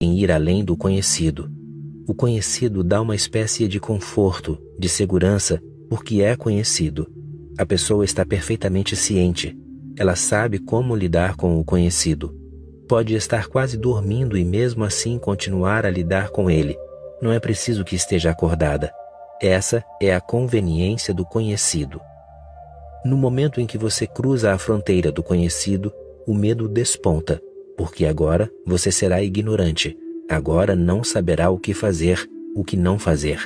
em ir além do conhecido. O conhecido dá uma espécie de conforto, de segurança, porque é conhecido. A pessoa está perfeitamente ciente. Ela sabe como lidar com o conhecido. Pode estar quase dormindo e mesmo assim continuar a lidar com ele. Não é preciso que esteja acordada. Essa é a conveniência do conhecido. No momento em que você cruza a fronteira do conhecido, o medo desponta, porque agora você será ignorante. Agora não saberá o que fazer, o que não fazer.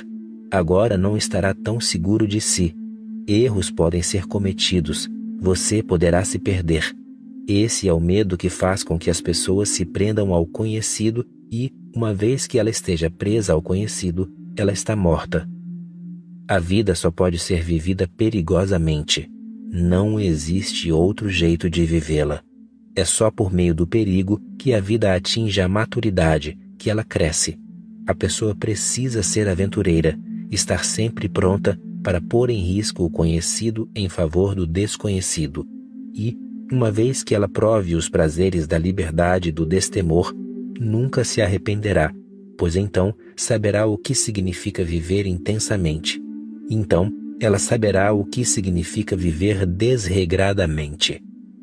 Agora não estará tão seguro de si. Erros podem ser cometidos. Você poderá se perder. Esse é o medo que faz com que as pessoas se prendam ao conhecido e, uma vez que ela esteja presa ao conhecido, ela está morta. A vida só pode ser vivida perigosamente. Não existe outro jeito de vivê-la. É só por meio do perigo que a vida atinge a maturidade, que ela cresce. A pessoa precisa ser aventureira, estar sempre pronta para pôr em risco o conhecido em favor do desconhecido. E, uma vez que ela prove os prazeres da liberdade e do destemor, nunca se arrependerá, pois então saberá o que significa viver intensamente. Então, ela saberá o que significa viver desregradamente.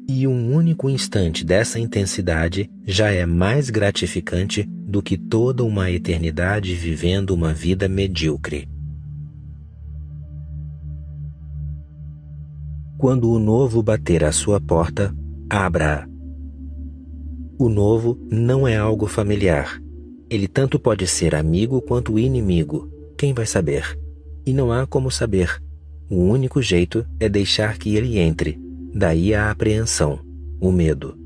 E um único instante dessa intensidade já é mais gratificante do que toda uma eternidade vivendo uma vida medíocre. Quando o novo bater à sua porta, abra-a. O novo não é algo familiar. Ele tanto pode ser amigo quanto inimigo. Quem vai saber? E não há como saber. O único jeito é deixar que ele entre. Daí a apreensão, o medo.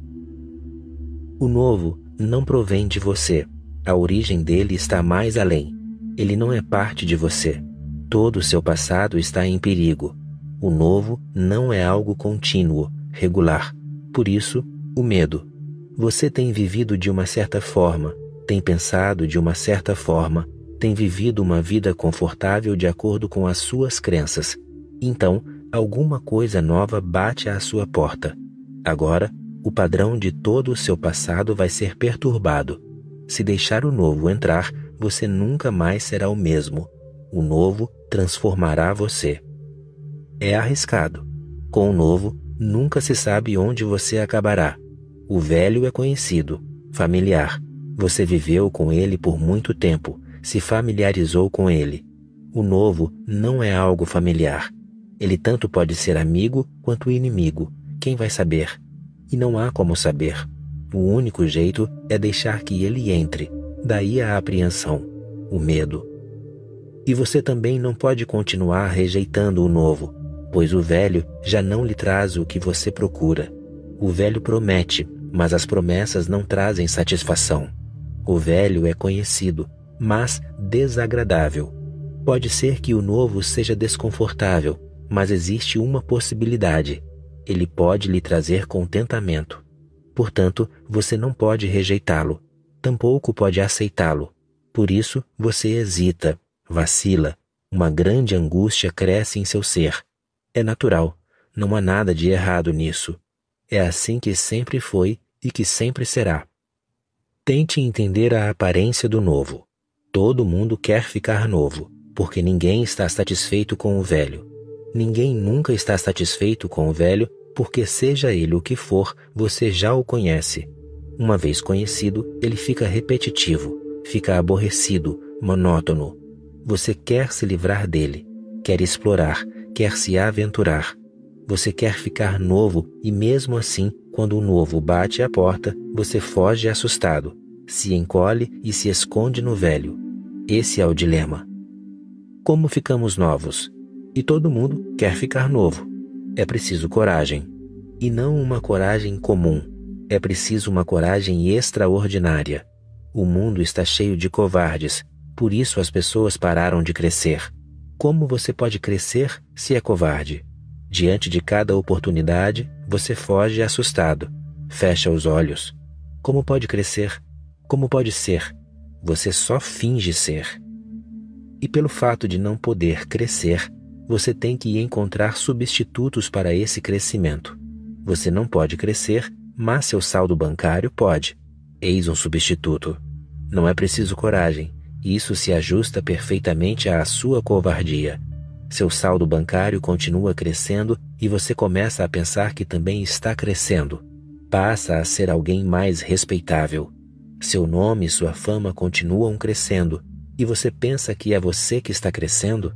O novo não provém de você. A origem dele está mais além. Ele não é parte de você. Todo o seu passado está em perigo. O novo não é algo contínuo, regular. Por isso, o medo. Você tem vivido de uma certa forma, tem pensado de uma certa forma, tem vivido uma vida confortável de acordo com as suas crenças. Então, alguma coisa nova bate à sua porta. Agora, o padrão de todo o seu passado vai ser perturbado. Se deixar o novo entrar, você nunca mais será o mesmo. O novo transformará você. É arriscado. Com o novo, nunca se sabe onde você acabará. O velho é conhecido, familiar. Você viveu com ele por muito tempo, se familiarizou com ele. O novo não é algo familiar. Ele tanto pode ser amigo quanto inimigo. Quem vai saber? E não há como saber. O único jeito é deixar que ele entre. Daí a apreensão, o medo. E você também não pode continuar rejeitando o novo, pois o velho já não lhe traz o que você procura. O velho promete, mas as promessas não trazem satisfação. O velho é conhecido, mas desagradável. Pode ser que o novo seja desconfortável, mas existe uma possibilidade. Ele pode lhe trazer contentamento. Portanto, você não pode rejeitá-lo, tampouco pode aceitá-lo. Por isso, você hesita, vacila. Uma grande angústia cresce em seu ser. É natural, não há nada de errado nisso. É assim que sempre foi e que sempre será. Tente entender a aparência do novo. Todo mundo quer ficar novo, porque ninguém está satisfeito com o velho. Ninguém nunca está satisfeito com o velho, porque seja ele o que for, você já o conhece. Uma vez conhecido, ele fica repetitivo, fica aborrecido, monótono. Você quer se livrar dele, quer explorar, quer se aventurar. Você quer ficar novo e mesmo assim, quando o novo bate à porta, você foge assustado, se encolhe e se esconde no velho. Esse é o dilema. Como ficamos novos? E todo mundo quer ficar novo. É preciso coragem. E não uma coragem comum. É preciso uma coragem extraordinária. O mundo está cheio de covardes, por isso as pessoas pararam de crescer. Como você pode crescer se é covarde? Diante de cada oportunidade, você foge assustado, fecha os olhos. Como pode crescer? Como pode ser? Você só finge ser. E pelo fato de não poder crescer, você tem que encontrar substitutos para esse crescimento. Você não pode crescer, mas seu saldo bancário pode. Eis um substituto. Não é preciso coragem. Isso se ajusta perfeitamente à sua covardia. Seu saldo bancário continua crescendo e você começa a pensar que também está crescendo. Passa a ser alguém mais respeitável. Seu nome e sua fama continuam crescendo e você pensa que é você que está crescendo?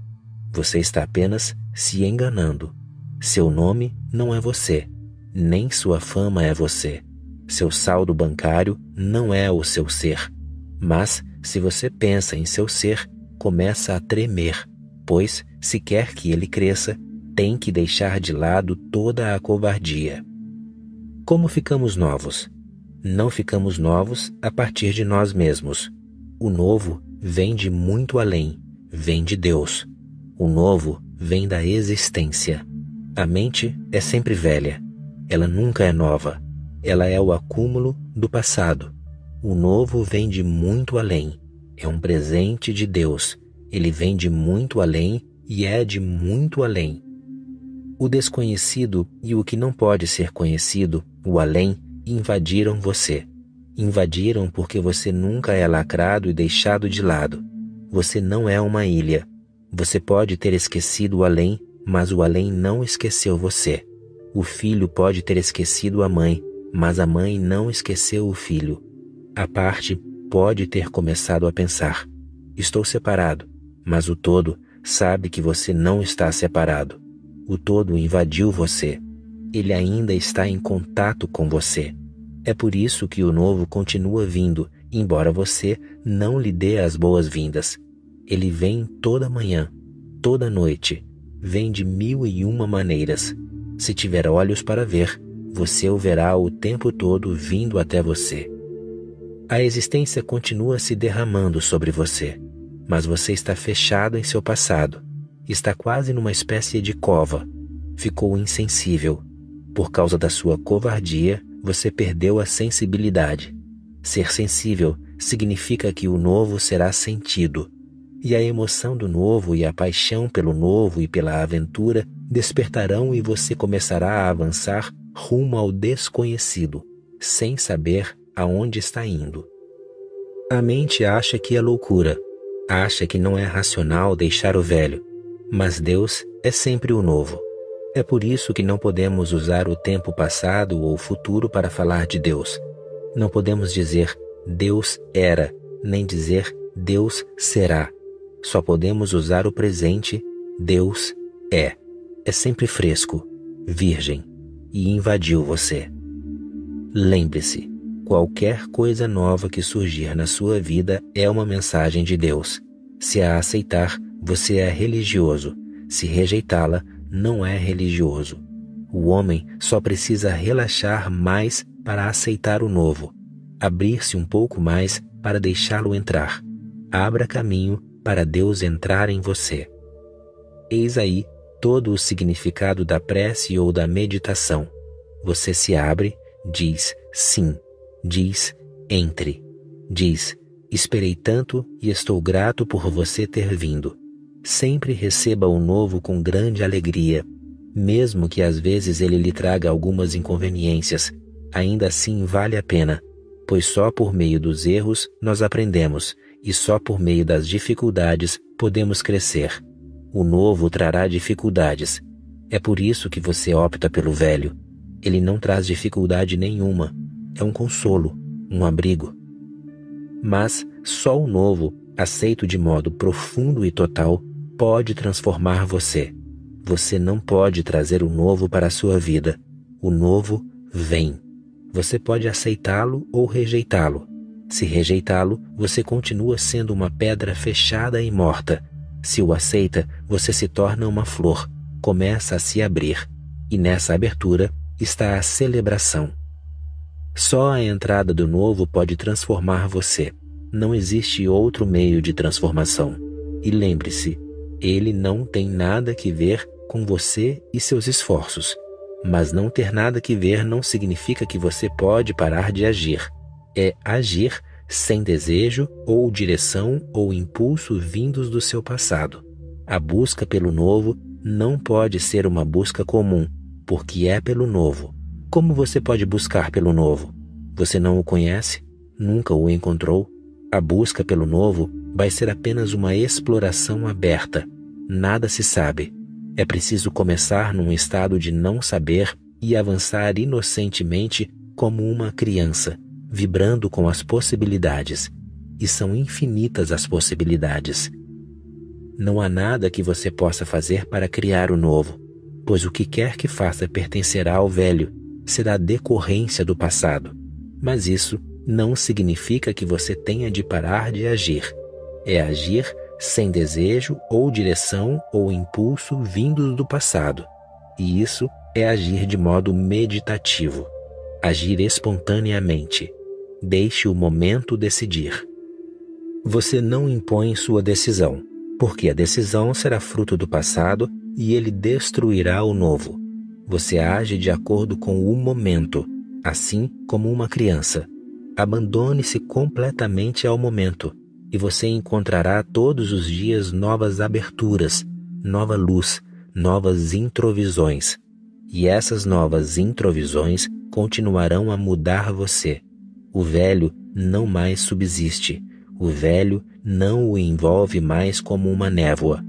Você está apenas se enganando. Seu nome não é você, nem sua fama é você. Seu saldo bancário não é o seu ser. Mas, se você pensa em seu ser, começa a tremer, pois, se quer que ele cresça, tem que deixar de lado toda a covardia. Como ficamos novos? Não ficamos novos a partir de nós mesmos. O novo vem de muito além, vem de Deus. O novo vem da existência. A mente é sempre velha. Ela nunca é nova. Ela é o acúmulo do passado. O novo vem de muito além. É um presente de Deus. Ele vem de muito além e é de muito além. O desconhecido e o que não pode ser conhecido, o além, invadiram você. Invadiram porque você nunca é lacrado e deixado de lado. Você não é uma ilha. Você pode ter esquecido o além, mas o além não esqueceu você. O filho pode ter esquecido a mãe, mas a mãe não esqueceu o filho. A parte pode ter começado a pensar: estou separado, mas o todo sabe que você não está separado. O todo invadiu você. Ele ainda está em contato com você. É por isso que o novo continua vindo, embora você não lhe dê as boas-vindas. Ele vem toda manhã, toda noite. Vem de 1001 maneiras. Se tiver olhos para ver, você o verá o tempo todo vindo até você. A existência continua se derramando sobre você, mas você está fechado em seu passado. Está quase numa espécie de cova. Ficou insensível. Por causa da sua covardia, você perdeu a sensibilidade. Ser sensível significa que o novo será sentido. E a emoção do novo e a paixão pelo novo e pela aventura despertarão e você começará a avançar rumo ao desconhecido, sem saber aonde está indo. A mente acha que é loucura, acha que não é racional deixar o velho, mas Deus é sempre o novo. É por isso que não podemos usar o tempo passado ou futuro para falar de Deus. Não podemos dizer Deus era, nem dizer Deus será. Só podemos usar o presente, Deus é. É sempre fresco, virgem, e invadiu você. Lembre-se, qualquer coisa nova que surgir na sua vida é uma mensagem de Deus. Se a aceitar, você é religioso. Se rejeitá-la, não é religioso. O homem só precisa relaxar mais para aceitar o novo, abrir-se um pouco mais para deixá-lo entrar. Abra caminho para Deus entrar em você. Eis aí todo o significado da prece ou da meditação. Você se abre, diz sim, diz entre, diz esperei tanto e estou grato por você ter vindo. Sempre receba o novo com grande alegria, mesmo que às vezes ele lhe traga algumas inconveniências. Ainda assim vale a pena, pois só por meio dos erros nós aprendemos e só por meio das dificuldades podemos crescer. O novo trará dificuldades. É por isso que você opta pelo velho. Ele não traz dificuldade nenhuma. É um consolo, um abrigo. Mas só o novo, aceito de modo profundo e total, pode transformar você. Você não pode trazer o novo para a sua vida. O novo vem. Você pode aceitá-lo ou rejeitá-lo. Se rejeitá-lo, você continua sendo uma pedra fechada e morta. Se o aceita, você se torna uma flor, começa a se abrir. E nessa abertura está a celebração. Só a entrada do novo pode transformar você. Não existe outro meio de transformação. E lembre-se, ele não tem nada que ver com você e seus esforços. Mas não ter nada que ver não significa que você pode parar de agir. É agir sem desejo ou direção ou impulso vindos do seu passado. A busca pelo novo não pode ser uma busca comum, porque é pelo novo. Como você pode buscar pelo novo? Você não o conhece? Nunca o encontrou? A busca pelo novo vai ser apenas uma exploração aberta. Nada se sabe. É preciso começar num estado de não saber e avançar inocentemente como uma criança, vibrando com as possibilidades. E são infinitas as possibilidades. Não há nada que você possa fazer para criar o novo, pois o que quer que faça pertencerá ao velho, será decorrência do passado. Mas isso não significa que você tenha de parar de agir. É agir sem desejo ou direção ou impulso vindos do passado. E isso é agir de modo meditativo. Agir espontaneamente. Deixe o momento decidir. Você não impõe sua decisão, porque a decisão será fruto do passado e ele destruirá o novo. Você age de acordo com o momento, assim como uma criança. Abandone-se completamente ao momento, e você encontrará todos os dias novas aberturas, nova luz, novas introvisões. E essas novas introvisões continuarão a mudar você. O velho não mais subsiste. O velho não o envolve mais como uma névoa.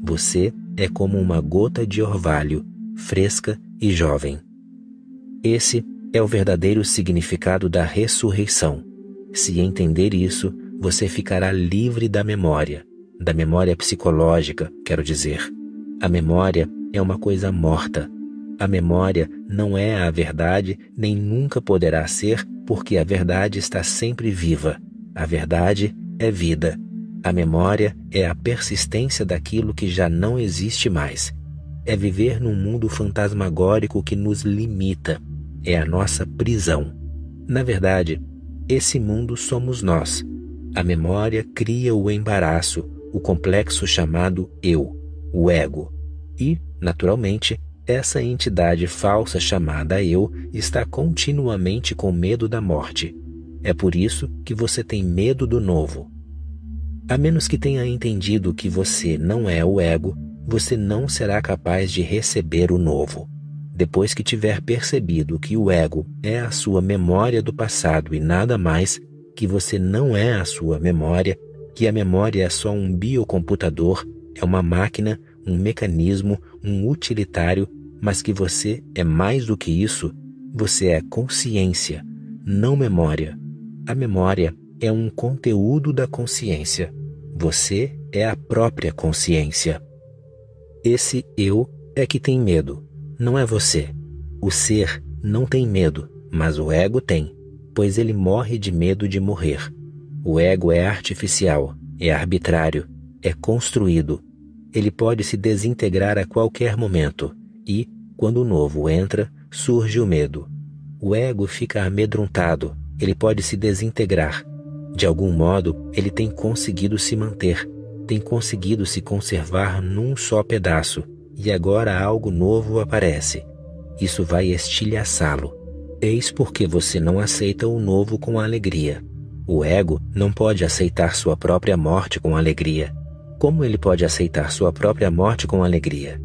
Você é como uma gota de orvalho, fresca e jovem. Esse é o verdadeiro significado da ressurreição. Se entender isso, você ficará livre da memória psicológica, quero dizer. A memória é uma coisa morta. A memória não é a verdade, nem nunca poderá ser, porque a verdade está sempre viva. A verdade é vida. A memória é a persistência daquilo que já não existe mais. É viver num mundo fantasmagórico que nos limita. É a nossa prisão. Na verdade, esse mundo somos nós. A memória cria o embaraço, o complexo chamado eu, o ego. E, naturalmente, essa entidade falsa chamada eu está continuamente com medo da morte. É por isso que você tem medo do novo. A menos que tenha entendido que você não é o ego, você não será capaz de receber o novo. Depois que tiver percebido que o ego é a sua memória do passado e nada mais, que você não é a sua memória, que a memória é só um biocomputador, é uma máquina, um mecanismo, um utilitário, mas que você é mais do que isso, você é consciência, não memória. A memória é um conteúdo da consciência. Você é a própria consciência. Esse eu é que tem medo, não é você. O ser não tem medo, mas o ego tem, pois ele morre de medo de morrer. O ego é artificial, é arbitrário, é construído. Ele pode se desintegrar a qualquer momento e, quando o novo entra, surge o medo. O ego fica amedrontado, ele pode se desintegrar. De algum modo, ele tem conseguido se manter, tem conseguido se conservar num só pedaço, e agora algo novo aparece. Isso vai estilhaçá-lo. Eis porque você não aceita o novo com alegria. O ego não pode aceitar sua própria morte com alegria. Como ele pode aceitar sua própria morte com alegria?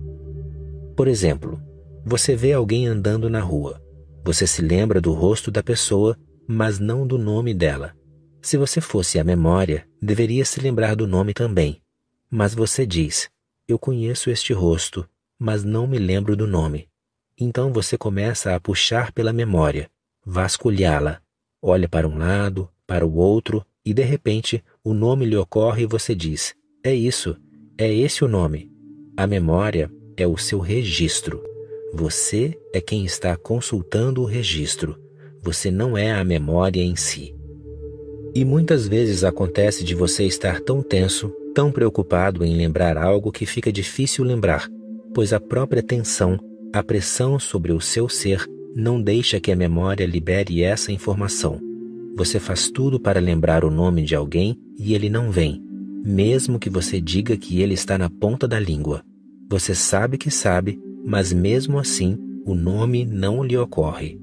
Por exemplo, você vê alguém andando na rua. Você se lembra do rosto da pessoa, mas não do nome dela. Se você fosse a memória, deveria se lembrar do nome também. Mas você diz, eu conheço este rosto, mas não me lembro do nome. Então você começa a puxar pela memória, vasculhá-la. Olha para um lado, para o outro, e de repente o nome lhe ocorre e você diz, é isso, é esse o nome. A memória é o seu registro. Você é quem está consultando o registro. Você não é a memória em si. E muitas vezes acontece de você estar tão tenso, tão preocupado em lembrar algo que fica difícil lembrar, pois a própria tensão, a pressão sobre o seu ser, não deixa que a memória libere essa informação. Você faz tudo para lembrar o nome de alguém e ele não vem, mesmo que você diga que ele está na ponta da língua. Você sabe que sabe, mas mesmo assim, o nome não lhe ocorre.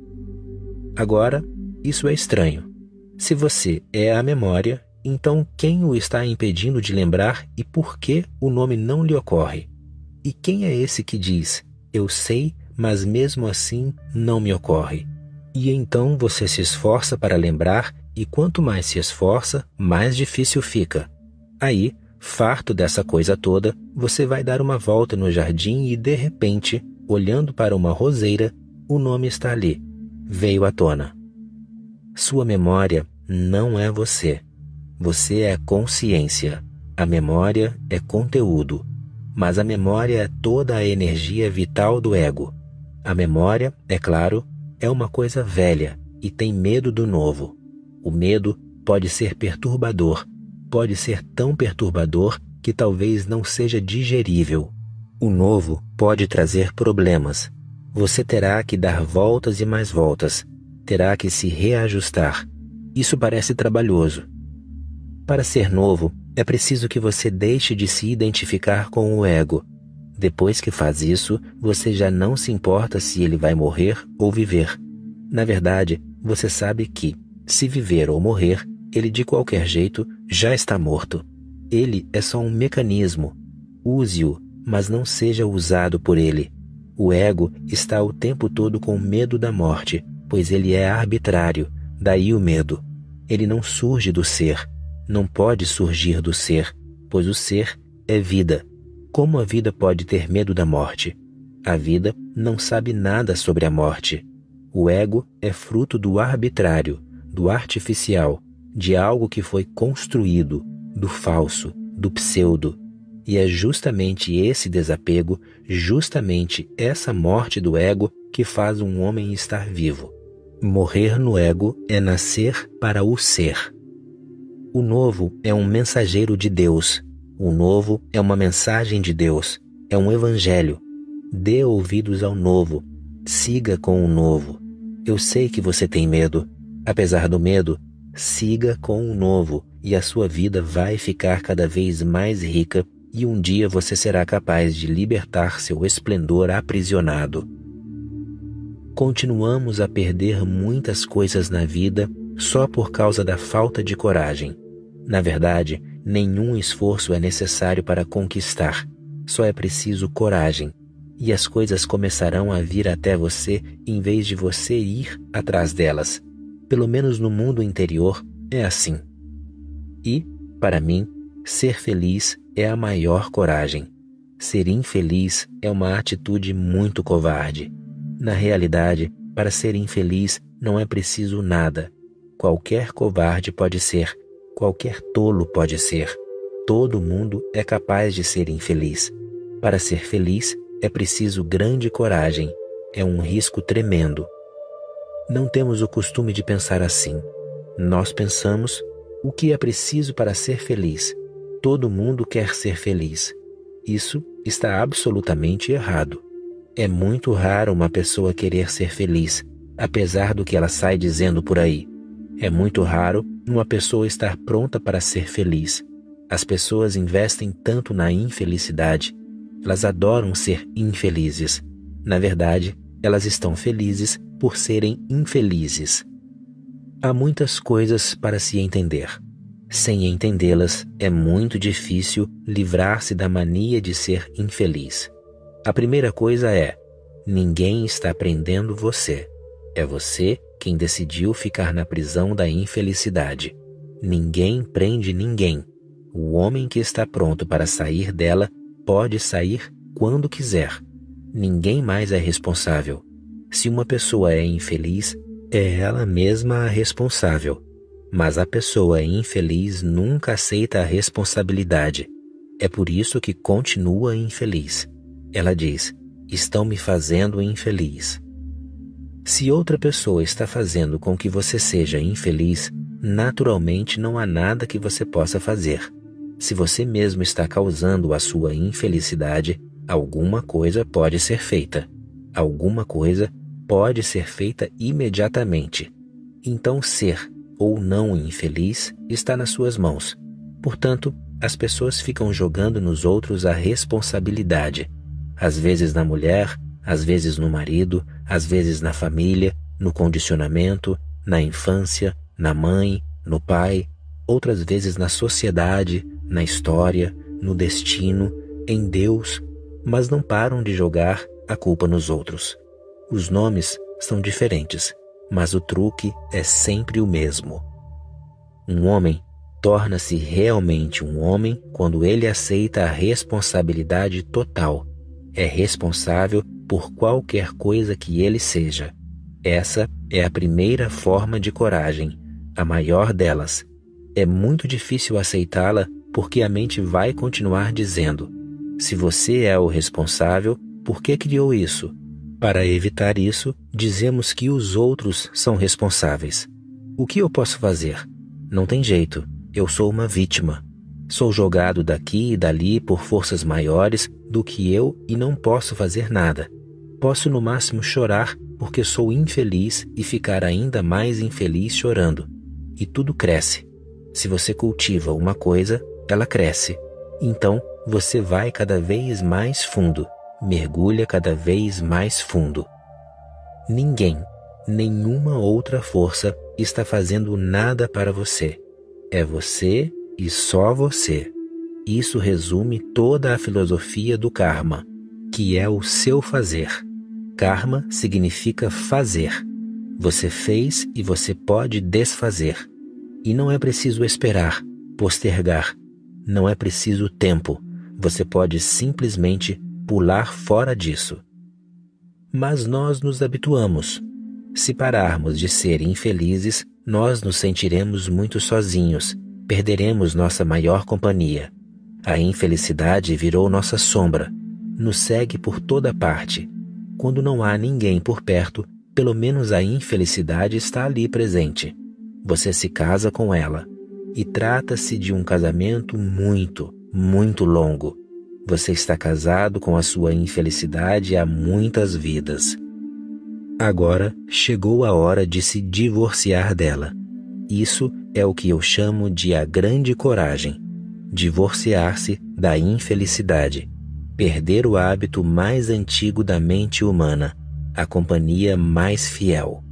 Agora, isso é estranho. Se você é a memória, então quem o está impedindo de lembrar e por que o nome não lhe ocorre? E quem é esse que diz, eu sei, mas mesmo assim não me ocorre? E então você se esforça para lembrar e quanto mais se esforça, mais difícil fica. Aí, farto dessa coisa toda, você vai dar uma volta no jardim e, de repente, olhando para uma roseira, o nome está ali. Veio à tona. Sua memória não é você. Você é consciência. A memória é conteúdo. Mas a memória é toda a energia vital do ego. A memória, é claro, é uma coisa velha e tem medo do novo. O medo pode ser perturbador. Pode ser tão perturbador que talvez não seja digerível. O novo pode trazer problemas. Você terá que dar voltas e mais voltas. Terá que se reajustar. Isso parece trabalhoso. Para ser novo, é preciso que você deixe de se identificar com o ego. Depois que faz isso, você já não se importa se ele vai morrer ou viver. Na verdade, você sabe que, se viver ou morrer, ele de qualquer jeito já está morto. Ele é só um mecanismo. Use-o, mas não seja usado por ele. O ego está o tempo todo com medo da morte, pois ele é arbitrário, daí o medo. Ele não surge do ser. Não pode surgir do ser, pois o ser é vida. Como a vida pode ter medo da morte? A vida não sabe nada sobre a morte. O ego é fruto do arbitrário, do artificial, de algo que foi construído, do falso, do pseudo. E é justamente esse desapego, justamente essa morte do ego que faz um homem estar vivo. Morrer no ego é nascer para o ser. O novo é um mensageiro de Deus. O novo é uma mensagem de Deus. É um evangelho. Dê ouvidos ao novo. Siga com o novo. Eu sei que você tem medo. Apesar do medo, siga com o novo e a sua vida vai ficar cada vez mais rica e um dia você será capaz de libertar seu esplendor aprisionado. Continuamos a perder muitas coisas na vida só por causa da falta de coragem. Na verdade, nenhum esforço é necessário para conquistar. Só é preciso coragem. E as coisas começarão a vir até você em vez de você ir atrás delas. Pelo menos no mundo interior é assim. E, para mim, ser feliz é a maior coragem. Ser infeliz é uma atitude muito covarde. Na realidade, para ser infeliz não é preciso nada. Qualquer covarde pode ser. Qualquer tolo pode ser. Todo mundo é capaz de ser infeliz. Para ser feliz, é preciso grande coragem. É um risco tremendo. Não temos o costume de pensar assim. Nós pensamos, o que é preciso para ser feliz? Todo mundo quer ser feliz. Isso está absolutamente errado. É muito raro uma pessoa querer ser feliz, apesar do que ela sai dizendo por aí. É muito raro uma pessoa estar pronta para ser feliz. As pessoas investem tanto na infelicidade. Elas adoram ser infelizes. Na verdade, elas estão felizes por serem infelizes. Há muitas coisas para se entender. Sem entendê-las, é muito difícil livrar-se da mania de ser infeliz. A primeira coisa é: ninguém está prendendo você. É você quem decidiu ficar na prisão da infelicidade. Ninguém prende ninguém. O homem que está pronto para sair dela pode sair quando quiser. Ninguém mais é responsável. Se uma pessoa é infeliz, é ela mesma a responsável. Mas a pessoa infeliz nunca aceita a responsabilidade. É por isso que continua infeliz. Ela diz: estão me fazendo infeliz. Se outra pessoa está fazendo com que você seja infeliz, naturalmente não há nada que você possa fazer. Se você mesmo está causando a sua infelicidade, alguma coisa pode ser feita. Alguma coisa pode ser feita imediatamente. Então, ser ou não infeliz está nas suas mãos. Portanto, as pessoas ficam jogando nos outros a responsabilidade. Às vezes na mulher, às vezes no marido, às vezes na família, no condicionamento, na infância, na mãe, no pai, outras vezes na sociedade, na história, no destino, em Deus, mas não param de jogar a culpa nos outros. Os nomes são diferentes, mas o truque é sempre o mesmo. Um homem torna-se realmente um homem quando ele aceita a responsabilidade total. É responsável por qualquer coisa que ele seja. Essa é a primeira forma de coragem, a maior delas. É muito difícil aceitá-la porque a mente vai continuar dizendo: se você é o responsável, por que criou isso? Para evitar isso, dizemos que os outros são responsáveis. O que eu posso fazer? Não tem jeito, eu sou uma vítima. Sou jogado daqui e dali por forças maiores do que eu e não posso fazer nada. Posso no máximo chorar porque sou infeliz e ficar ainda mais infeliz chorando. E tudo cresce. Se você cultiva uma coisa, ela cresce. Então, você vai cada vez mais fundo, mergulha cada vez mais fundo. Ninguém, nenhuma outra força está fazendo nada para você. É você e só você. Isso resume toda a filosofia do karma, que é o seu fazer. Karma significa fazer. Você fez e você pode desfazer. E não é preciso esperar, postergar. Não é preciso tempo. Você pode simplesmente pular fora disso. Mas nós nos habituamos. Se pararmos de ser infelizes, nós nos sentiremos muito sozinhos, perderemos nossa maior companhia. A infelicidade virou nossa sombra, nos segue por toda parte. Quando não há ninguém por perto, pelo menos a infelicidade está ali presente. Você se casa com ela, e trata-se de um casamento muito, muito longo. Você está casado com a sua infelicidade há muitas vidas. Agora chegou a hora de se divorciar dela. Isso é o que eu chamo de a grande coragem. Divorciar-se da infelicidade. Perder o hábito mais antigo da mente humana, a companhia mais fiel.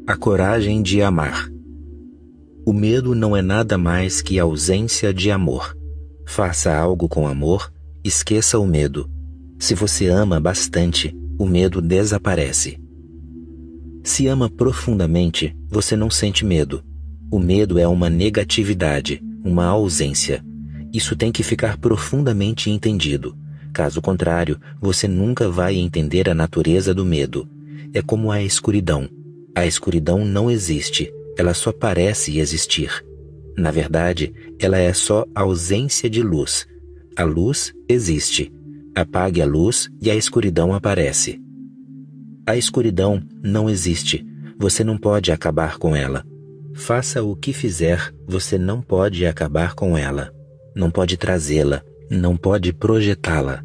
A coragem de amar. O medo não é nada mais que ausência de amor. Faça algo com amor, esqueça o medo. Se você ama bastante, o medo desaparece. Se ama profundamente, você não sente medo. O medo é uma negatividade, uma ausência. Isso tem que ficar profundamente entendido. Caso contrário, você nunca vai entender a natureza do medo. É como a escuridão. A escuridão não existe, ela só parece existir. Na verdade, ela é só ausência de luz. A luz existe. Apague a luz e a escuridão aparece. A escuridão não existe. Você não pode acabar com ela. Faça o que fizer, você não pode acabar com ela. Não pode trazê-la, não pode projetá-la.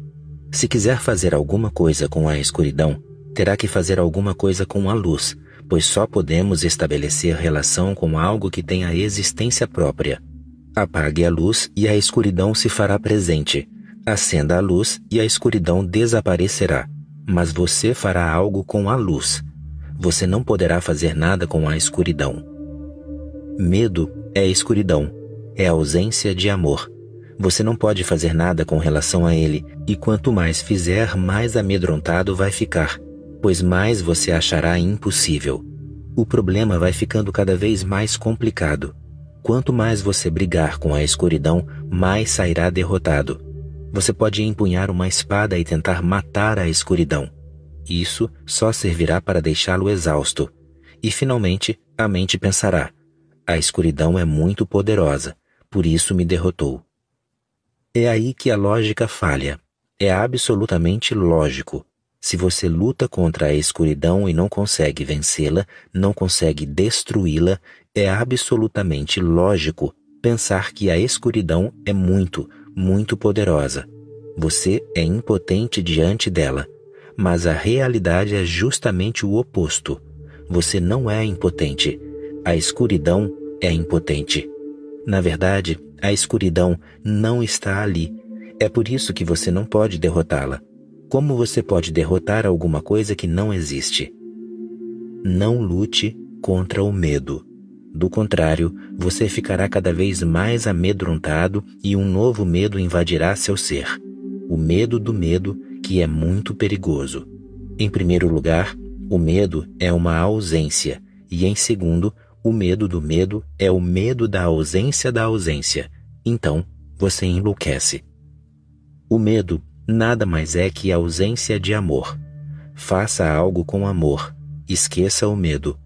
Se quiser fazer alguma coisa com a escuridão, terá que fazer alguma coisa com a luz, pois só podemos estabelecer relação com algo que tenha existência própria. Apague a luz e a escuridão se fará presente. Acenda a luz e a escuridão desaparecerá. Mas você fará algo com a luz. Você não poderá fazer nada com a escuridão. Medo é escuridão, é ausência de amor. Você não pode fazer nada com relação a ele, e quanto mais fizer, mais amedrontado vai ficar, pois mais você achará impossível. O problema vai ficando cada vez mais complicado. Quanto mais você brigar com a escuridão, mais sairá derrotado. Você pode empunhar uma espada e tentar matar a escuridão. Isso só servirá para deixá-lo exausto. E finalmente, a mente pensará: a escuridão é muito poderosa, por isso me derrotou. É aí que a lógica falha. É absolutamente lógico. Se você luta contra a escuridão e não consegue vencê-la, não consegue destruí-la, é absolutamente lógico pensar que a escuridão é muito, muito poderosa. Você é impotente diante dela, mas a realidade é justamente o oposto. Você não é impotente. A escuridão é impotente. Na verdade, a escuridão não está ali. É por isso que você não pode derrotá-la. Como você pode derrotar alguma coisa que não existe? Não lute contra o medo. Do contrário, você ficará cada vez mais amedrontado e um novo medo invadirá seu ser. O medo do medo, que é muito perigoso. Em primeiro lugar, O medo é uma ausência, e em segundo, o medo do medo é o medo da ausência da ausência. Então, você enlouquece. O medo nada mais é que a ausência de amor. Faça algo com amor. Esqueça o medo.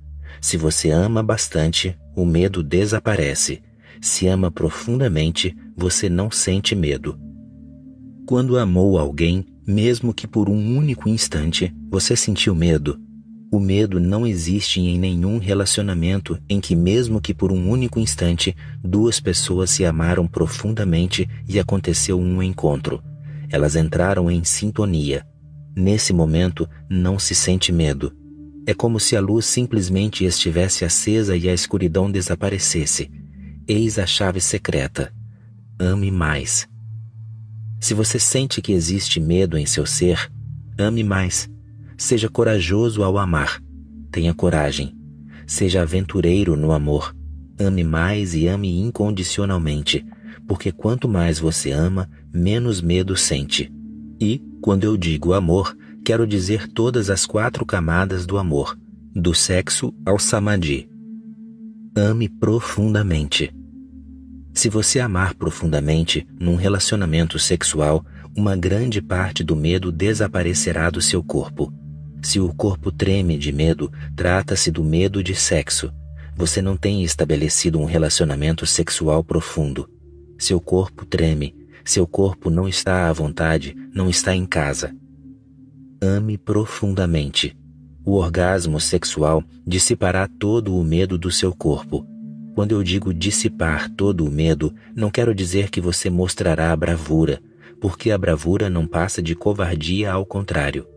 Se você ama bastante, o medo desaparece. Se ama profundamente, você não sente medo. Quando amou alguém, mesmo que por um único instante, você sentiu medo. O medo não existe em nenhum relacionamento em que, mesmo que por um único instante, duas pessoas se amaram profundamente e aconteceu um encontro. Elas entraram em sintonia. Nesse momento, não se sente medo. É como se a luz simplesmente estivesse acesa e a escuridão desaparecesse. Eis a chave secreta. Ame mais. Se você sente que existe medo em seu ser, ame mais. Seja corajoso ao amar. Tenha coragem. Seja aventureiro no amor. Ame mais e ame incondicionalmente, porque quanto mais você ama, menos medo sente. E, quando eu digo amor, quero dizer todas as 4 camadas do amor, do sexo ao samadhi. Ame profundamente. Se você amar profundamente num relacionamento sexual, uma grande parte do medo desaparecerá do seu corpo. Se o corpo treme de medo, trata-se do medo de sexo. Você não tem estabelecido um relacionamento sexual profundo. Seu corpo treme. Seu corpo não está à vontade, não está em casa. Ame profundamente. O orgasmo sexual dissipará todo o medo do seu corpo. Quando eu digo dissipar todo o medo, não quero dizer que você mostrará a bravura, porque a bravura não passa de covardia, ao contrário.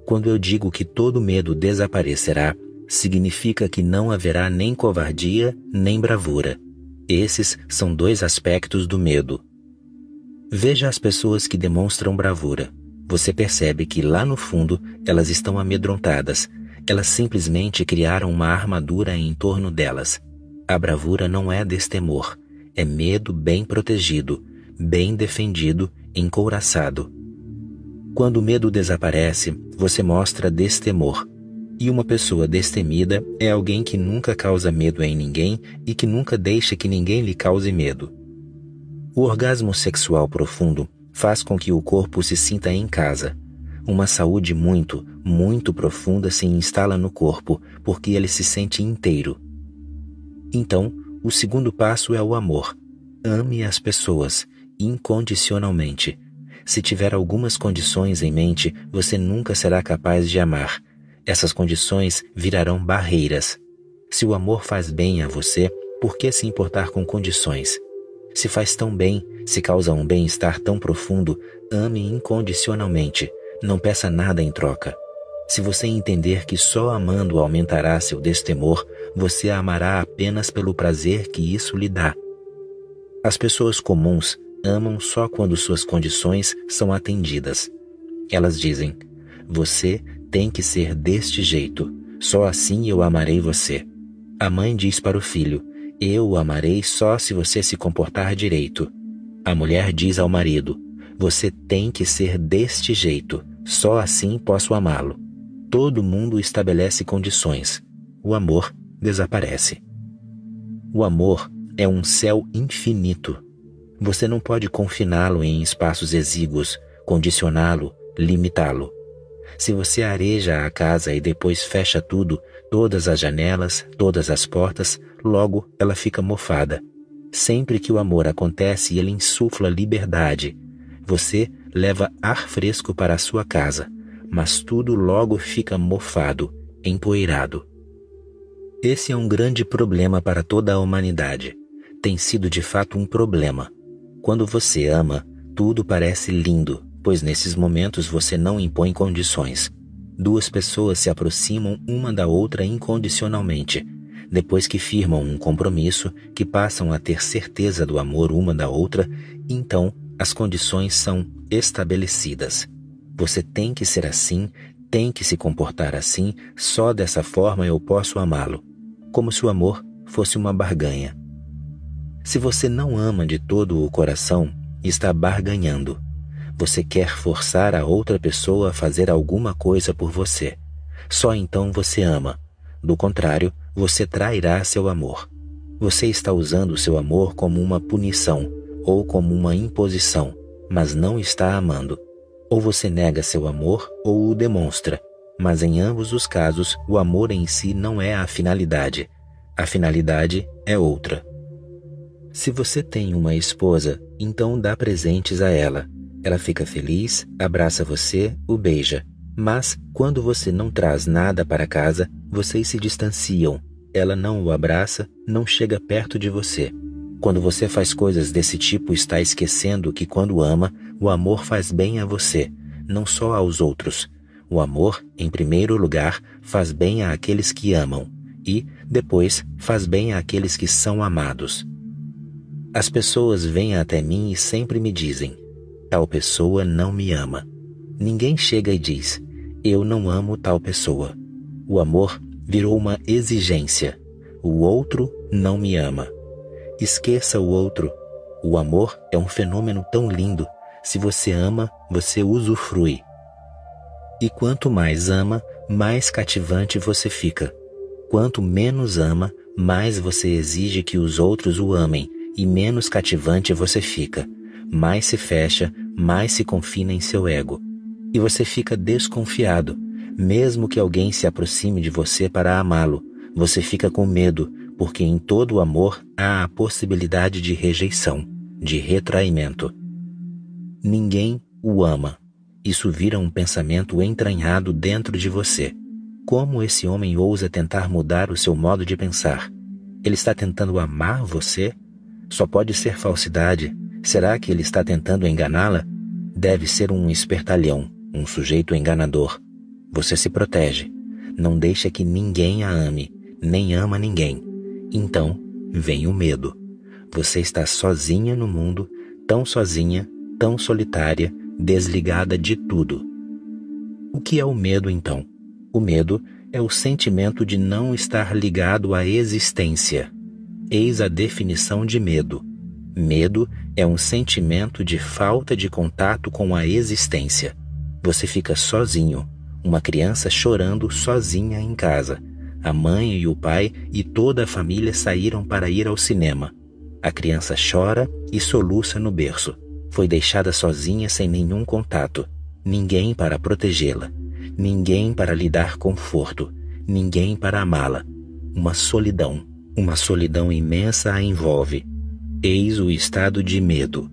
Quando eu digo que todo medo desaparecerá, significa que não haverá nem covardia, nem bravura. Esses são 2 aspectos do medo. Veja as pessoas que demonstram bravura. Você percebe que lá no fundo elas estão amedrontadas. Elas simplesmente criaram uma armadura em torno delas. A bravura não é destemor, é medo bem protegido, bem defendido, encouraçado. Quando o medo desaparece, você mostra destemor. E uma pessoa destemida é alguém que nunca causa medo em ninguém e que nunca deixa que ninguém lhe cause medo. O orgasmo sexual profundo faz com que o corpo se sinta em casa. Uma saúde muito, muito profunda se instala no corpo, porque ele se sente inteiro. Então, o segundo passo é o amor. Ame as pessoas, incondicionalmente. Se tiver algumas condições em mente, você nunca será capaz de amar. Essas condições virarão barreiras. Se o amor faz bem a você, por que se importar com condições? Se faz tão bem, se causa um bem-estar tão profundo, ame incondicionalmente. Não peça nada em troca. Se você entender que só amando aumentará seu destemor, você a amará apenas pelo prazer que isso lhe dá. As pessoas comuns amam só quando suas condições são atendidas. Elas dizem: você tem que ser deste jeito, só assim eu amarei você. A mãe diz para o filho: eu o amarei só se você se comportar direito. A mulher diz ao marido: você tem que ser deste jeito, só assim posso amá-lo. Todo mundo estabelece condições. O amor desaparece. O amor é um céu infinito. Você não pode confiná-lo em espaços exíguos, condicioná-lo, limitá-lo. Se você areja a casa e depois fecha tudo, todas as janelas, todas as portas, logo ela fica mofada. Sempre que o amor acontece, ele insufla liberdade. Você leva ar fresco para a sua casa, mas tudo logo fica mofado, empoeirado. Esse é um grande problema para toda a humanidade. Tem sido de fato um problema. Quando você ama, tudo parece lindo, pois nesses momentos você não impõe condições. 2 pessoas se aproximam uma da outra incondicionalmente. Depois que firmam um compromisso, que passam a ter certeza do amor uma da outra, então as condições são estabelecidas. Você tem que ser assim, tem que se comportar assim, só dessa forma eu posso amá-lo. Como se o amor fosse uma barganha. Se você não ama de todo o coração, está barganhando. Você quer forçar a outra pessoa a fazer alguma coisa por você. Só então você ama. Do contrário, você trairá seu amor. Você está usando seu amor como uma punição ou como uma imposição, mas não está amando. Ou você nega seu amor ou o demonstra, mas em ambos os casos o amor em si não é a finalidade. A finalidade é outra. Se você tem uma esposa, então dá presentes a ela. Ela fica feliz, abraça você, o beija. Mas, quando você não traz nada para casa, vocês se distanciam. Ela não o abraça, não chega perto de você. Quando você faz coisas desse tipo, está esquecendo que quando ama, o amor faz bem a você, não só aos outros. O amor, em primeiro lugar, faz bem àqueles que amam e, depois, faz bem àqueles que são amados. As pessoas vêm até mim e sempre me dizem: tal pessoa não me ama. Ninguém chega e diz: eu não amo tal pessoa. O amor virou uma exigência. O outro não me ama. Esqueça o outro. O amor é um fenômeno tão lindo. Se você ama, você usufrui. E quanto mais ama, mais cativante você fica. Quanto menos ama, mais você exige que os outros o amem, e menos cativante você fica. Mais se fecha, mais se confina em seu ego. E você fica desconfiado. Mesmo que alguém se aproxime de você para amá-lo, você fica com medo, porque em todo amor há a possibilidade de rejeição, de retraimento. Ninguém o ama. Isso vira um pensamento entranhado dentro de você. Como esse homem ousa tentar mudar o seu modo de pensar? Ele está tentando amar você? Só pode ser falsidade. Será que ele está tentando enganá-la? Deve ser um espertalhão, um sujeito enganador. Você se protege. Não deixa que ninguém a ame, nem ama ninguém. Então, vem o medo. Você está sozinha no mundo, tão sozinha, tão solitária, desligada de tudo. O que é o medo, então? O medo é o sentimento de não estar ligado à existência. Eis a definição de medo. Medo é um sentimento de falta de contato com a existência. Você fica sozinho, uma criança chorando sozinha em casa. A mãe e o pai e toda a família saíram para ir ao cinema. A criança chora e soluça no berço. Foi deixada sozinha sem nenhum contato. Ninguém para protegê-la. Ninguém para lhe dar conforto. Ninguém para amá-la. Uma solidão imensa a envolve. Eis o estado de medo.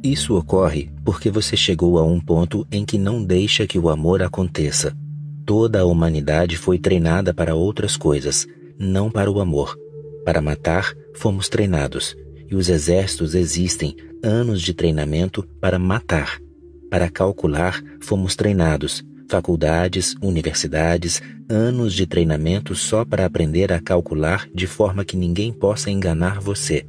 Isso ocorre porque você chegou a um ponto em que não deixa que o amor aconteça. Toda a humanidade foi treinada para outras coisas, não para o amor. Para matar, fomos treinados, e os exércitos existem, anos de treinamento para matar. Para calcular, fomos treinados, faculdades, universidades, anos de treinamento só para aprender a calcular de forma que ninguém possa enganar você,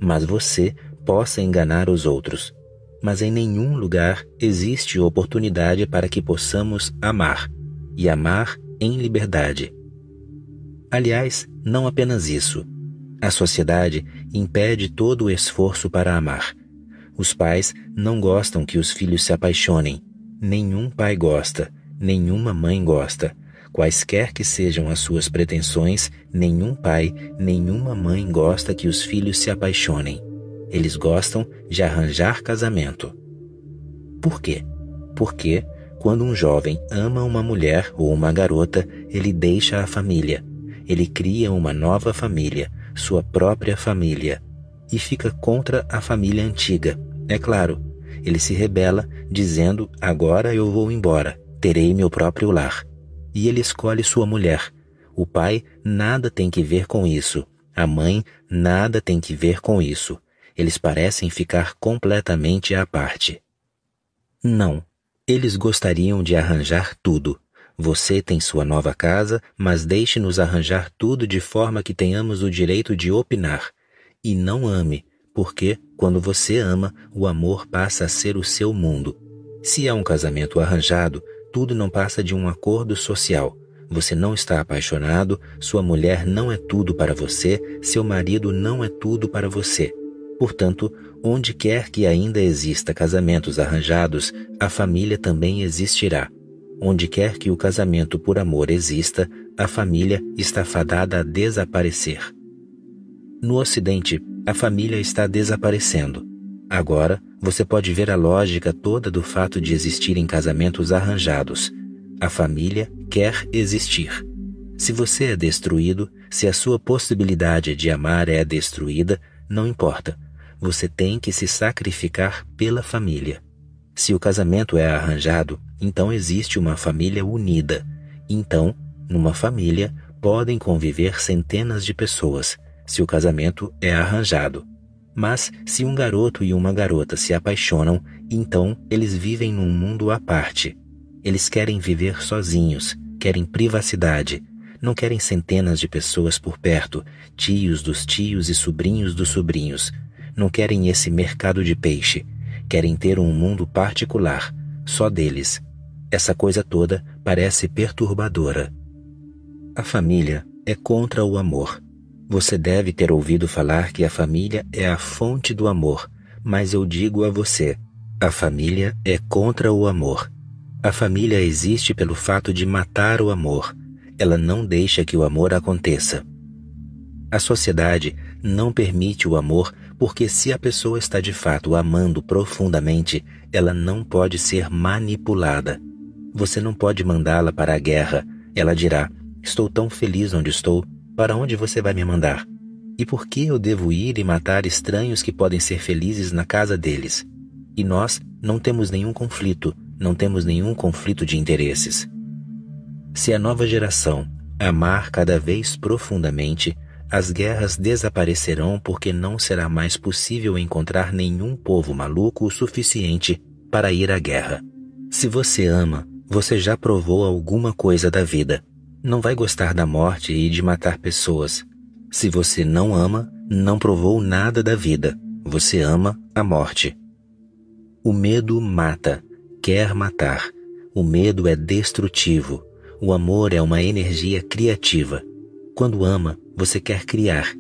mas você possa enganar os outros. Mas em nenhum lugar existe oportunidade para que possamos amar, e amar em liberdade. Aliás, não apenas isso. A sociedade impede todo o esforço para amar. Os pais não gostam que os filhos se apaixonem. Nenhum pai gosta, nenhuma mãe gosta. Quaisquer que sejam as suas pretensões, nenhum pai, nenhuma mãe gosta que os filhos se apaixonem. Eles gostam de arranjar casamento. Por quê? Porque, quando um jovem ama uma mulher ou uma garota, ele deixa a família. Ele cria uma nova família, sua própria família, e fica contra a família antiga. É claro, ele se rebela, dizendo: agora eu vou embora, terei meu próprio lar. E ele escolhe sua mulher. O pai nada tem que ver com isso. A mãe nada tem que ver com isso. Eles parecem ficar completamente à parte. Não, eles gostariam de arranjar tudo. Você tem sua nova casa, mas deixe-nos arranjar tudo de forma que tenhamos o direito de opinar. E não ame, porque, quando você ama, o amor passa a ser o seu mundo. Se há um casamento arranjado, tudo não passa de um acordo social. Você não está apaixonado, sua mulher não é tudo para você, seu marido não é tudo para você. Portanto, onde quer que ainda exista casamentos arranjados, a família também existirá. Onde quer que o casamento por amor exista, a família está fadada a desaparecer. No Ocidente, a família está desaparecendo. Agora, você pode ver a lógica toda do fato de existirem casamentos arranjados. A família quer existir. Se você é destruído, se a sua possibilidade de amar é destruída, não importa. Você tem que se sacrificar pela família. Se o casamento é arranjado, então existe uma família unida. Então, numa família, podem conviver centenas de pessoas, se o casamento é arranjado. Mas, se um garoto e uma garota se apaixonam, então eles vivem num mundo à parte. Eles querem viver sozinhos, querem privacidade. Não querem centenas de pessoas por perto, tios dos tios e sobrinhos dos sobrinhos. Não querem esse mercado de peixe. Querem ter um mundo particular, só deles. Essa coisa toda parece perturbadora. A família é contra o amor. Você deve ter ouvido falar que a família é a fonte do amor, mas eu digo a você, a família é contra o amor. A família existe pelo fato de matar o amor. Ela não deixa que o amor aconteça. A sociedade não permite o amor porque se a pessoa está de fato amando profundamente, ela não pode ser manipulada. Você não pode mandá-la para a guerra. Ela dirá, estou tão feliz onde estou, para onde você vai me mandar? E por que eu devo ir e matar estranhos que podem ser felizes na casa deles? E nós não temos nenhum conflito, não temos nenhum conflito de interesses. Se a nova geração amar cada vez profundamente, as guerras desaparecerão porque não será mais possível encontrar nenhum povo maluco o suficiente para ir à guerra. Se você ama, você já provou alguma coisa da vida. Não vai gostar da morte e de matar pessoas. Se você não ama, não provou nada da vida. Você ama a morte. O medo mata, quer matar. O medo é destrutivo. O amor é uma energia criativa. Quando ama, você quer criar.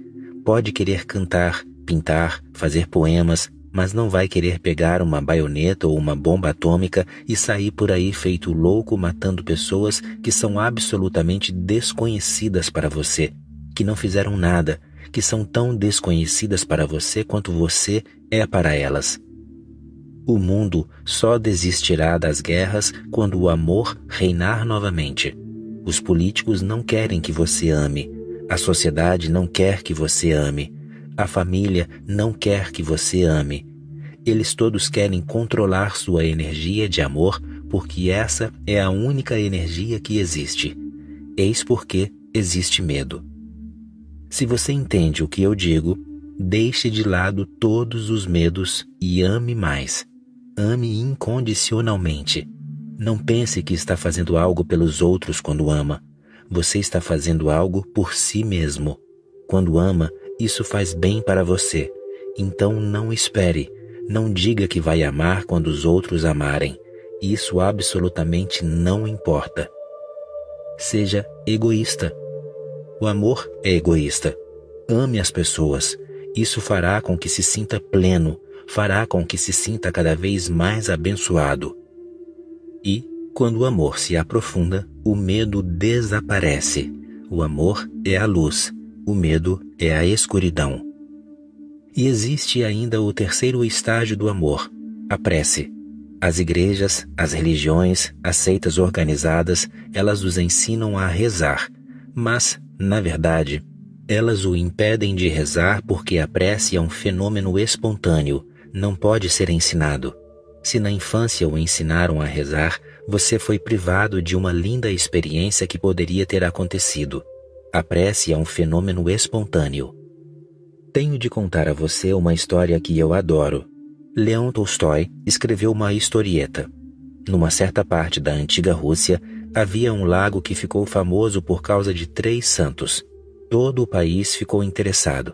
Pode querer cantar, pintar, fazer poemas, mas não vai querer pegar uma baioneta ou uma bomba atômica e sair por aí feito louco matando pessoas que são absolutamente desconhecidas para você, que não fizeram nada, que são tão desconhecidas para você quanto você é para elas. O mundo só desistirá das guerras quando o amor reinar novamente. Os políticos não querem que você ame. A sociedade não quer que você ame. A família não quer que você ame. Eles todos querem controlar sua energia de amor porque essa é a única energia que existe. Eis porque existe medo. Se você entende o que eu digo, deixe de lado todos os medos e ame mais. Ame incondicionalmente. Não pense que está fazendo algo pelos outros quando ama. Você está fazendo algo por si mesmo. Quando ama, isso faz bem para você. Então não espere. Não diga que vai amar quando os outros amarem. Isso absolutamente não importa. Seja egoísta. O amor é egoísta. Ame as pessoas. Isso fará com que se sinta pleno, fará com que se sinta cada vez mais abençoado. E, quando o amor se aprofunda, o medo desaparece. O amor é a luz, o medo é a escuridão. E existe ainda o terceiro estágio do amor, a prece. As igrejas, as religiões, as seitas organizadas, elas os ensinam a rezar, mas, na verdade, elas o impedem de rezar porque a prece é um fenômeno espontâneo, não pode ser ensinado. Se na infância o ensinaram a rezar, você foi privado de uma linda experiência que poderia ter acontecido. A prece é um fenômeno espontâneo. Tenho de contar a você uma história que eu adoro. Leão Tolstói escreveu uma historieta. Numa certa parte da antiga Rússia, havia um lago que ficou famoso por causa de 3 santos. Todo o país ficou interessado.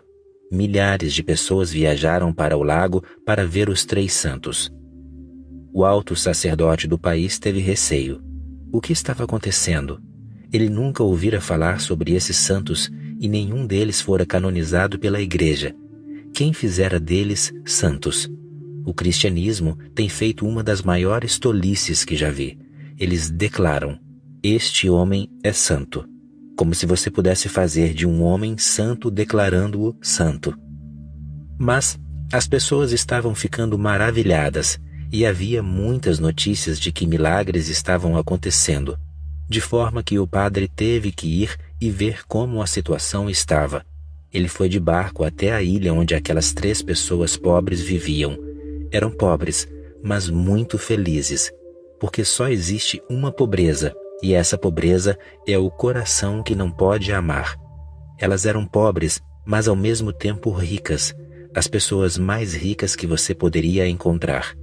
Milhares de pessoas viajaram para o lago para ver os 3 santos. O alto sacerdote do país teve receio. O que estava acontecendo? Ele nunca ouvira falar sobre esses santos e nenhum deles fora canonizado pela igreja. Quem fizera deles santos? O cristianismo tem feito uma das maiores tolices que já vi. eles declaram: "Este homem é santo", como se você pudesse fazer de um homem santo declarando-o santo. Mas as pessoas estavam ficando maravilhadas e havia muitas notícias de que milagres estavam acontecendo, de forma que o padre teve que ir e ver como a situação estava. Ele foi de barco até a ilha onde aquelas 3 pessoas pobres viviam. Eram pobres, mas muito felizes, porque só existe uma pobreza, e essa pobreza é o coração que não pode amar. Elas eram pobres, mas ao mesmo tempo ricas, as pessoas mais ricas que você poderia encontrar.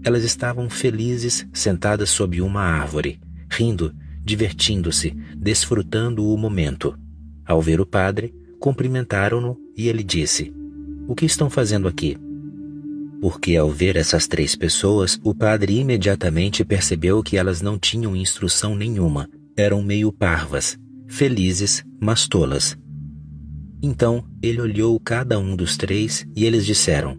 Elas estavam felizes sentadas sob uma árvore, rindo, divertindo-se, desfrutando o momento. Ao ver o padre, cumprimentaram-no e ele disse: "O que estão fazendo aqui?" Porque ao ver essas 3 pessoas, o padre imediatamente percebeu que elas não tinham instrução nenhuma, eram meio parvas, felizes, mas tolas. Então ele olhou cada um dos 3 e eles disseram: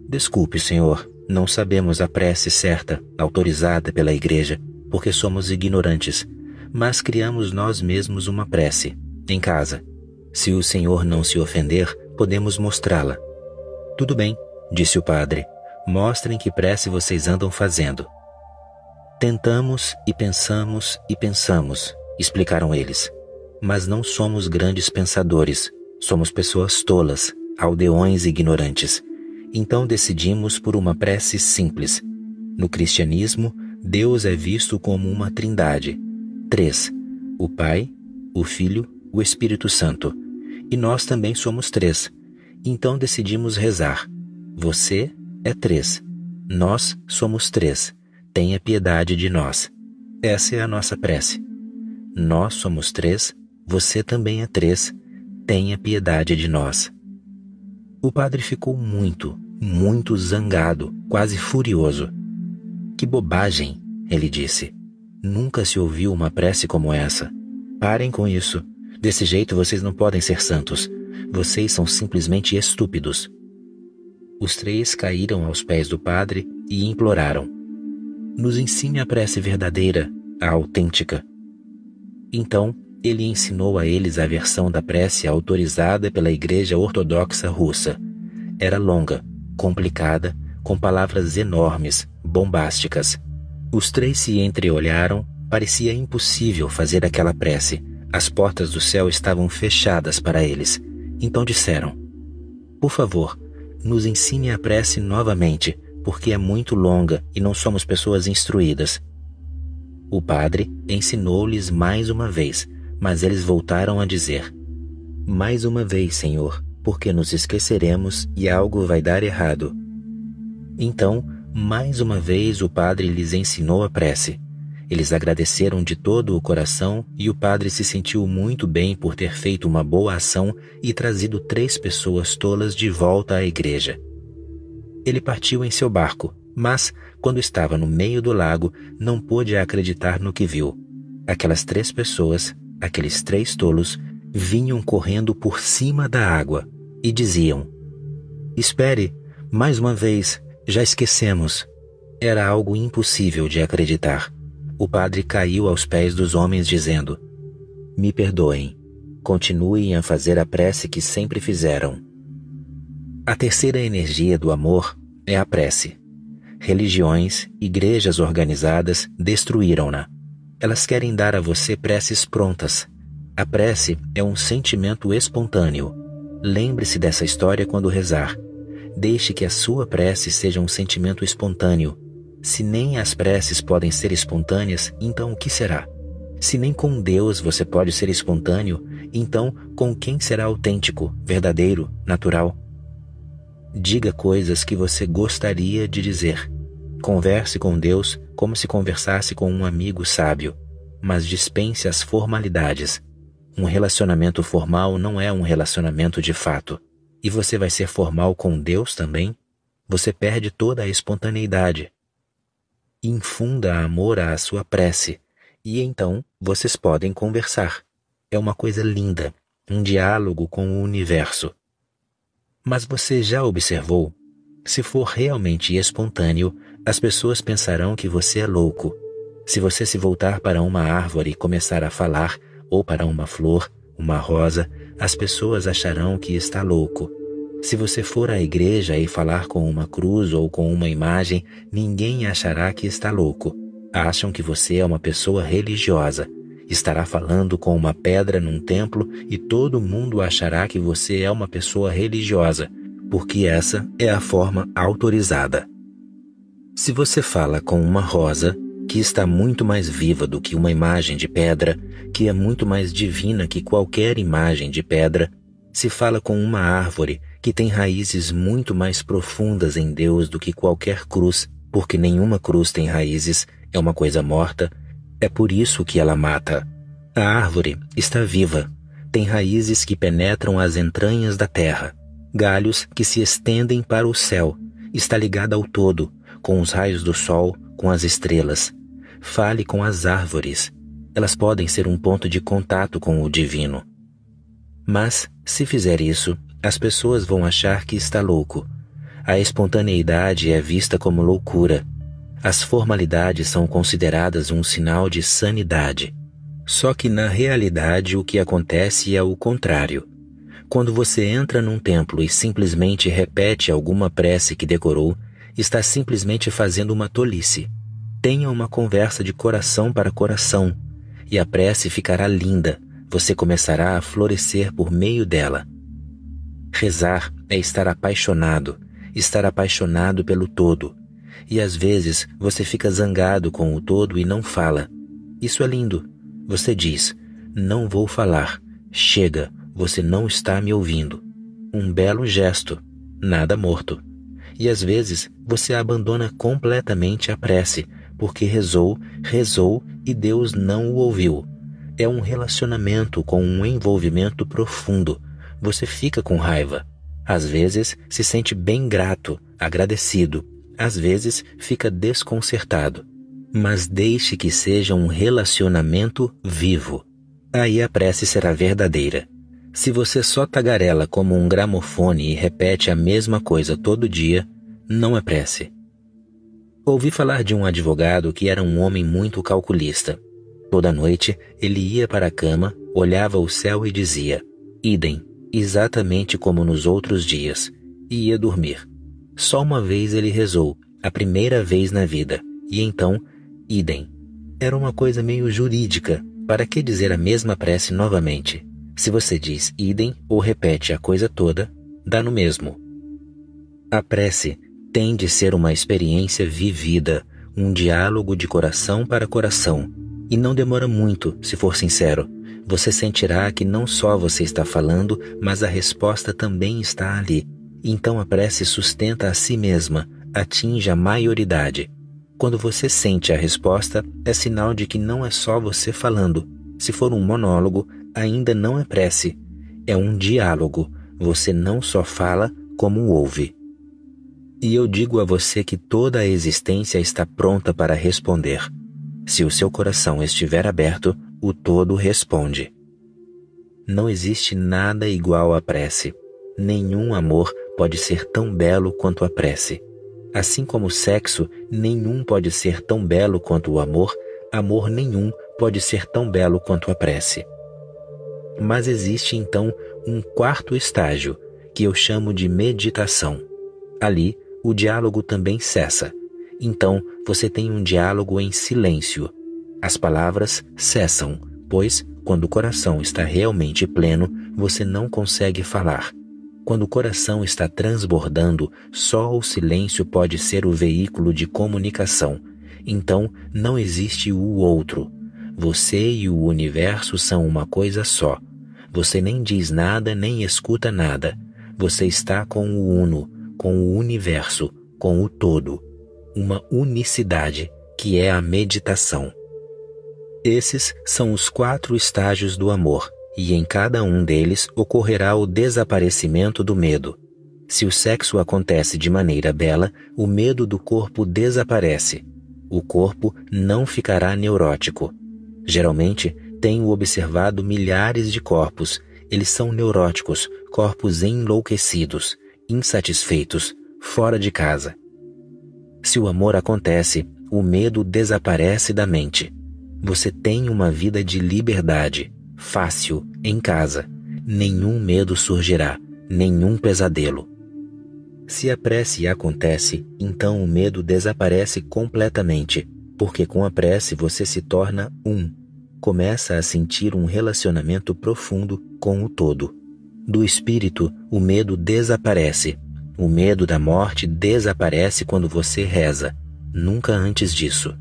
"Desculpe, senhor, não sabemos a prece certa, autorizada pela igreja, porque somos ignorantes, mas criamos nós mesmos uma prece, em casa. Se o senhor não se ofender, podemos mostrá-la." "Tudo bem", disse o padre, "mostrem que prece vocês andam fazendo." "Tentamos e pensamos", explicaram eles. "Mas não somos grandes pensadores, somos pessoas tolas, aldeões ignorantes. Então decidimos por uma prece simples. No cristianismo, Deus é visto como uma trindade. 3. O Pai, o Filho, o Espírito Santo. E nós também somos 3. Então decidimos rezar. Você é 3. Nós somos 3. Tenha piedade de nós. Essa é a nossa prece. Nós somos 3. Você também é 3. Tenha piedade de nós." O padre ficou muito zangado, quase furioso. "Que bobagem", ele disse. "Nunca se ouviu uma prece como essa. Parem com isso. Desse jeito vocês não podem ser santos. Vocês são simplesmente estúpidos." Os 3 caíram aos pés do padre e imploraram: "Nos ensine a prece verdadeira, a autêntica." Então ele ensinou a eles a versão da prece autorizada pela Igreja Ortodoxa Russa. Era longa, complicada, com palavras enormes, bombásticas. Os 3 se entreolharam, parecia impossível fazer aquela prece. As portas do céu estavam fechadas para eles. Então disseram: "Por favor, nos ensine a prece novamente, porque é muito longa e não somos pessoas instruídas." O padre ensinou-lhes mais uma vez, mas eles voltaram a dizer: "Mais uma vez, senhor, porque nos esqueceremos e algo vai dar errado." Então, mais uma vez o padre lhes ensinou a prece. Eles agradeceram de todo o coração e o padre se sentiu muito bem por ter feito uma boa ação e trazido 3 pessoas tolas de volta à igreja. Ele partiu em seu barco, mas, quando estava no meio do lago, não pôde acreditar no que viu. Aquelas 3 pessoas, aqueles 3 tolos, vinham correndo por cima da água e diziam: "Espere, mais uma vez, já esquecemos." Era algo impossível de acreditar. O padre caiu aos pés dos homens dizendo: "Me perdoem. Continuem a fazer a prece que sempre fizeram." A terceira energia do amor é a prece. Religiões, igrejas organizadas destruíram-na. Elas querem dar a você preces prontas. A prece é um sentimento espontâneo. Lembre-se dessa história quando rezar. Deixe que a sua prece seja um sentimento espontâneo. Se nem as preces podem ser espontâneas, então o que será? Se nem com Deus você pode ser espontâneo, então com quem será autêntico, verdadeiro, natural? Diga coisas que você gostaria de dizer. Converse com Deus como se conversasse com um amigo sábio, mas dispense as formalidades. Um relacionamento formal não é um relacionamento de fato. E você vai ser formal com Deus também? Você perde toda a espontaneidade. Infunda amor à sua prece, e então vocês podem conversar. É uma coisa linda, um diálogo com o universo. Mas você já observou? Se for realmente espontâneo, as pessoas pensarão que você é louco. Se você se voltar para uma árvore e começar a falar, ou para uma flor, uma rosa, as pessoas acharão que está louco. Se você for à igreja e falar com uma cruz ou com uma imagem, ninguém achará que está louco. Acham que você é uma pessoa religiosa. Estará falando com uma pedra num templo e todo mundo achará que você é uma pessoa religiosa, porque essa é a forma autorizada. Se você fala com uma rosa, que está muito mais viva do que uma imagem de pedra, que é muito mais divina que qualquer imagem de pedra, se fala com uma árvore que tem raízes muito mais profundas em Deus do que qualquer cruz, porque nenhuma cruz tem raízes, é uma coisa morta, é por isso que ela mata. A árvore está viva, tem raízes que penetram as entranhas da terra, galhos que se estendem para o céu, está ligada ao todo, com os raios do sol, com as estrelas. Fale com as árvores. Elas podem ser um ponto de contato com o divino. Mas, se fizer isso, as pessoas vão achar que está louco. A espontaneidade é vista como loucura. As formalidades são consideradas um sinal de sanidade. Só que na realidade o que acontece é o contrário. Quando você entra num templo e simplesmente repete alguma prece que decorou, está simplesmente fazendo uma tolice. Tenha uma conversa de coração para coração, e a prece ficará linda, você começará a florescer por meio dela. Rezar é estar apaixonado pelo todo, e às vezes você fica zangado com o todo e não fala. Isso é lindo. Você diz, não vou falar, chega, você não está me ouvindo. Um belo gesto, nada morto. E às vezes você abandona completamente a prece, porque rezou e Deus não o ouviu. É um relacionamento com um envolvimento profundo. Você fica com raiva. Às vezes se sente bem grato, agradecido. Às vezes fica desconcertado. Mas deixe que seja um relacionamento vivo. Aí a prece será verdadeira. Se você só tagarela como um gramofone e repete a mesma coisa todo dia, não é prece. Ouvi falar de um advogado que era um homem muito calculista. Toda noite ele ia para a cama, olhava o céu e dizia, idem, exatamente como nos outros dias, e ia dormir. Só uma vez ele rezou, a primeira vez na vida, e então, idem. Era uma coisa meio jurídica, para que dizer a mesma prece novamente? Se você diz idem ou repete a coisa toda, dá no mesmo. A prece tem de ser uma experiência vivida, um diálogo de coração para coração. E não demora muito, se for sincero. Você sentirá que não só você está falando, mas a resposta também está ali. Então a prece sustenta a si mesma, atinge a maioridade. Quando você sente a resposta, é sinal de que não é só você falando. Se for um monólogo, ainda não é prece. É um diálogo. Você não só fala, como ouve. E eu digo a você que toda a existência está pronta para responder. Se o seu coração estiver aberto, o todo responde. Não existe nada igual à prece. Nenhum amor pode ser tão belo quanto a prece. Assim como o sexo, nenhum pode ser tão belo quanto o amor, amor nenhum pode ser tão belo quanto a prece. Mas existe então um quarto estágio, que eu chamo de meditação. Ali, o diálogo também cessa. Então, você tem um diálogo em silêncio. As palavras cessam, pois, quando o coração está realmente pleno, você não consegue falar. Quando o coração está transbordando, só o silêncio pode ser o veículo de comunicação. Então, não existe o outro. Você e o universo são uma coisa só. Você nem diz nada, nem escuta nada. Você está com o uno, com o universo, com o todo. Uma unicidade, que é a meditação. Esses são os 4 estágios do amor, e em cada um deles ocorrerá o desaparecimento do medo. Se o sexo acontece de maneira bela, o medo do corpo desaparece. O corpo não ficará neurótico. Geralmente, tenho observado milhares de corpos. Eles são neuróticos, corpos enlouquecidos, insatisfeitos, fora de casa. Se o amor acontece, o medo desaparece da mente. Você tem uma vida de liberdade, fácil, em casa. Nenhum medo surgirá, nenhum pesadelo. Se a prece acontece, então o medo desaparece completamente, porque com a prece você se torna um. Começa a sentir um relacionamento profundo com o todo. Do espírito, o medo desaparece. O medo da morte desaparece quando você reza, nunca antes disso.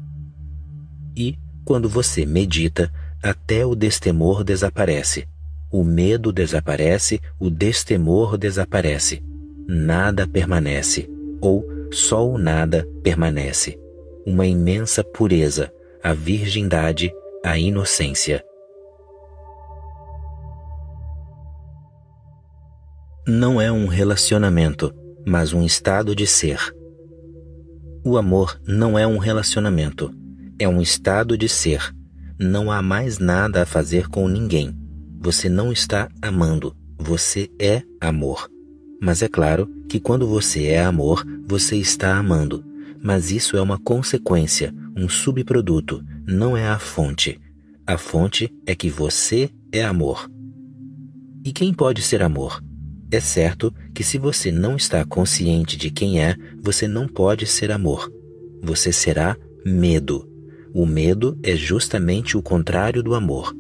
E, quando você medita, até o destemor desaparece. O medo desaparece, o destemor desaparece. Nada permanece, ou só o nada permanece. Uma imensa pureza, a virgindade, a inocência. Não é um relacionamento, mas um estado de ser. O amor não é um relacionamento, é um estado de ser. Não há mais nada a fazer com ninguém. Você não está amando, você é amor. Mas é claro que quando você é amor, você está amando. Mas isso é uma consequência, um subproduto, não é a fonte. A fonte é que você é amor. E quem pode ser amor? É certo que se você não está consciente de quem é, você não pode ser amor. Você será medo. O medo é justamente o contrário do amor.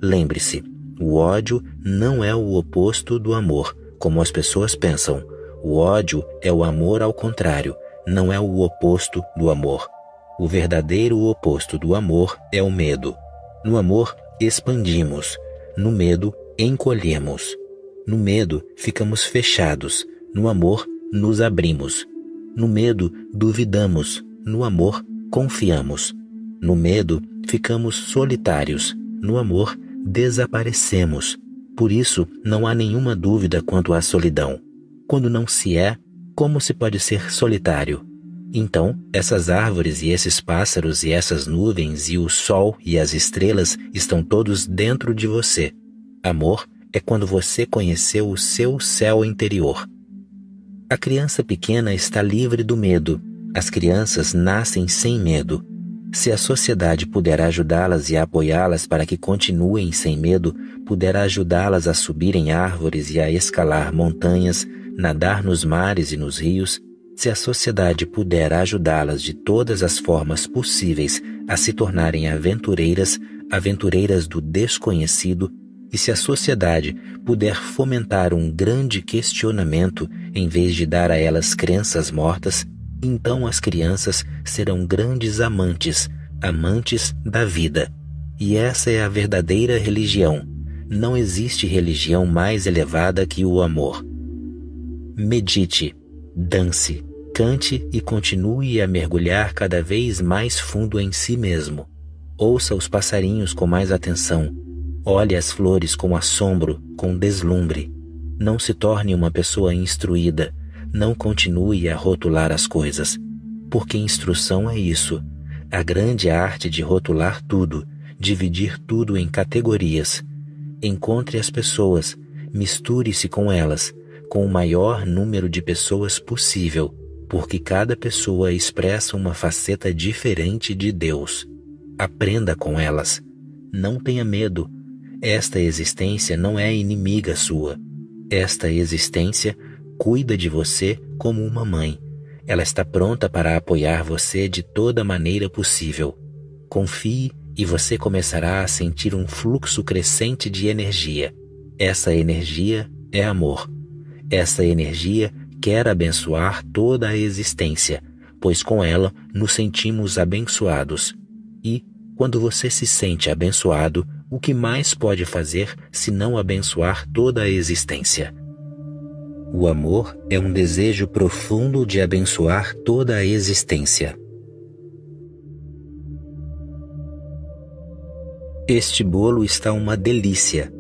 Lembre-se, o ódio não é o oposto do amor, como as pessoas pensam. O ódio é o amor ao contrário, não é o oposto do amor. O verdadeiro oposto do amor é o medo. No amor, expandimos. No medo, encolhemos. No medo, ficamos fechados. No amor, nos abrimos. No medo, duvidamos. No amor, confiamos. No medo, ficamos solitários. No amor, desaparecemos. Por isso, não há nenhuma dúvida quanto à solidão. Quando não se é, como se pode ser solitário? Então, essas árvores e esses pássaros e essas nuvens e o sol e as estrelas estão todos dentro de você. Amor é quando você conheceu o seu céu interior. A criança pequena está livre do medo. As crianças nascem sem medo. Se a sociedade puder ajudá-las e apoiá-las para que continuem sem medo, puder ajudá-las a subir em árvores e a escalar montanhas, nadar nos mares e nos rios, se a sociedade puder ajudá-las de todas as formas possíveis a se tornarem aventureiras, aventureiras do desconhecido, e se a sociedade puder fomentar um grande questionamento em vez de dar a elas crenças mortas, então as crianças serão grandes amantes, amantes da vida. E essa é a verdadeira religião. Não existe religião mais elevada que o amor. Medite, dance, cante e continue a mergulhar cada vez mais fundo em si mesmo. Ouça os passarinhos com mais atenção. Olhe as flores com assombro, com deslumbre. Não se torne uma pessoa instruída. Não continue a rotular as coisas. Porque instrução é isso. A grande arte de rotular tudo, dividir tudo em categorias. Encontre as pessoas, misture-se com elas, com o maior número de pessoas possível, porque cada pessoa expressa uma faceta diferente de Deus. Aprenda com elas. Não tenha medo. Esta existência não é inimiga sua. Esta existência cuida de você como uma mãe. Ela está pronta para apoiar você de toda maneira possível. Confie e você começará a sentir um fluxo crescente de energia. Essa energia é amor. Essa energia quer abençoar toda a existência, pois com ela nos sentimos abençoados. E, quando você se sente abençoado, o que mais pode fazer senão abençoar toda a existência? O amor é um desejo profundo de abençoar toda a existência. Este bolo está uma delícia.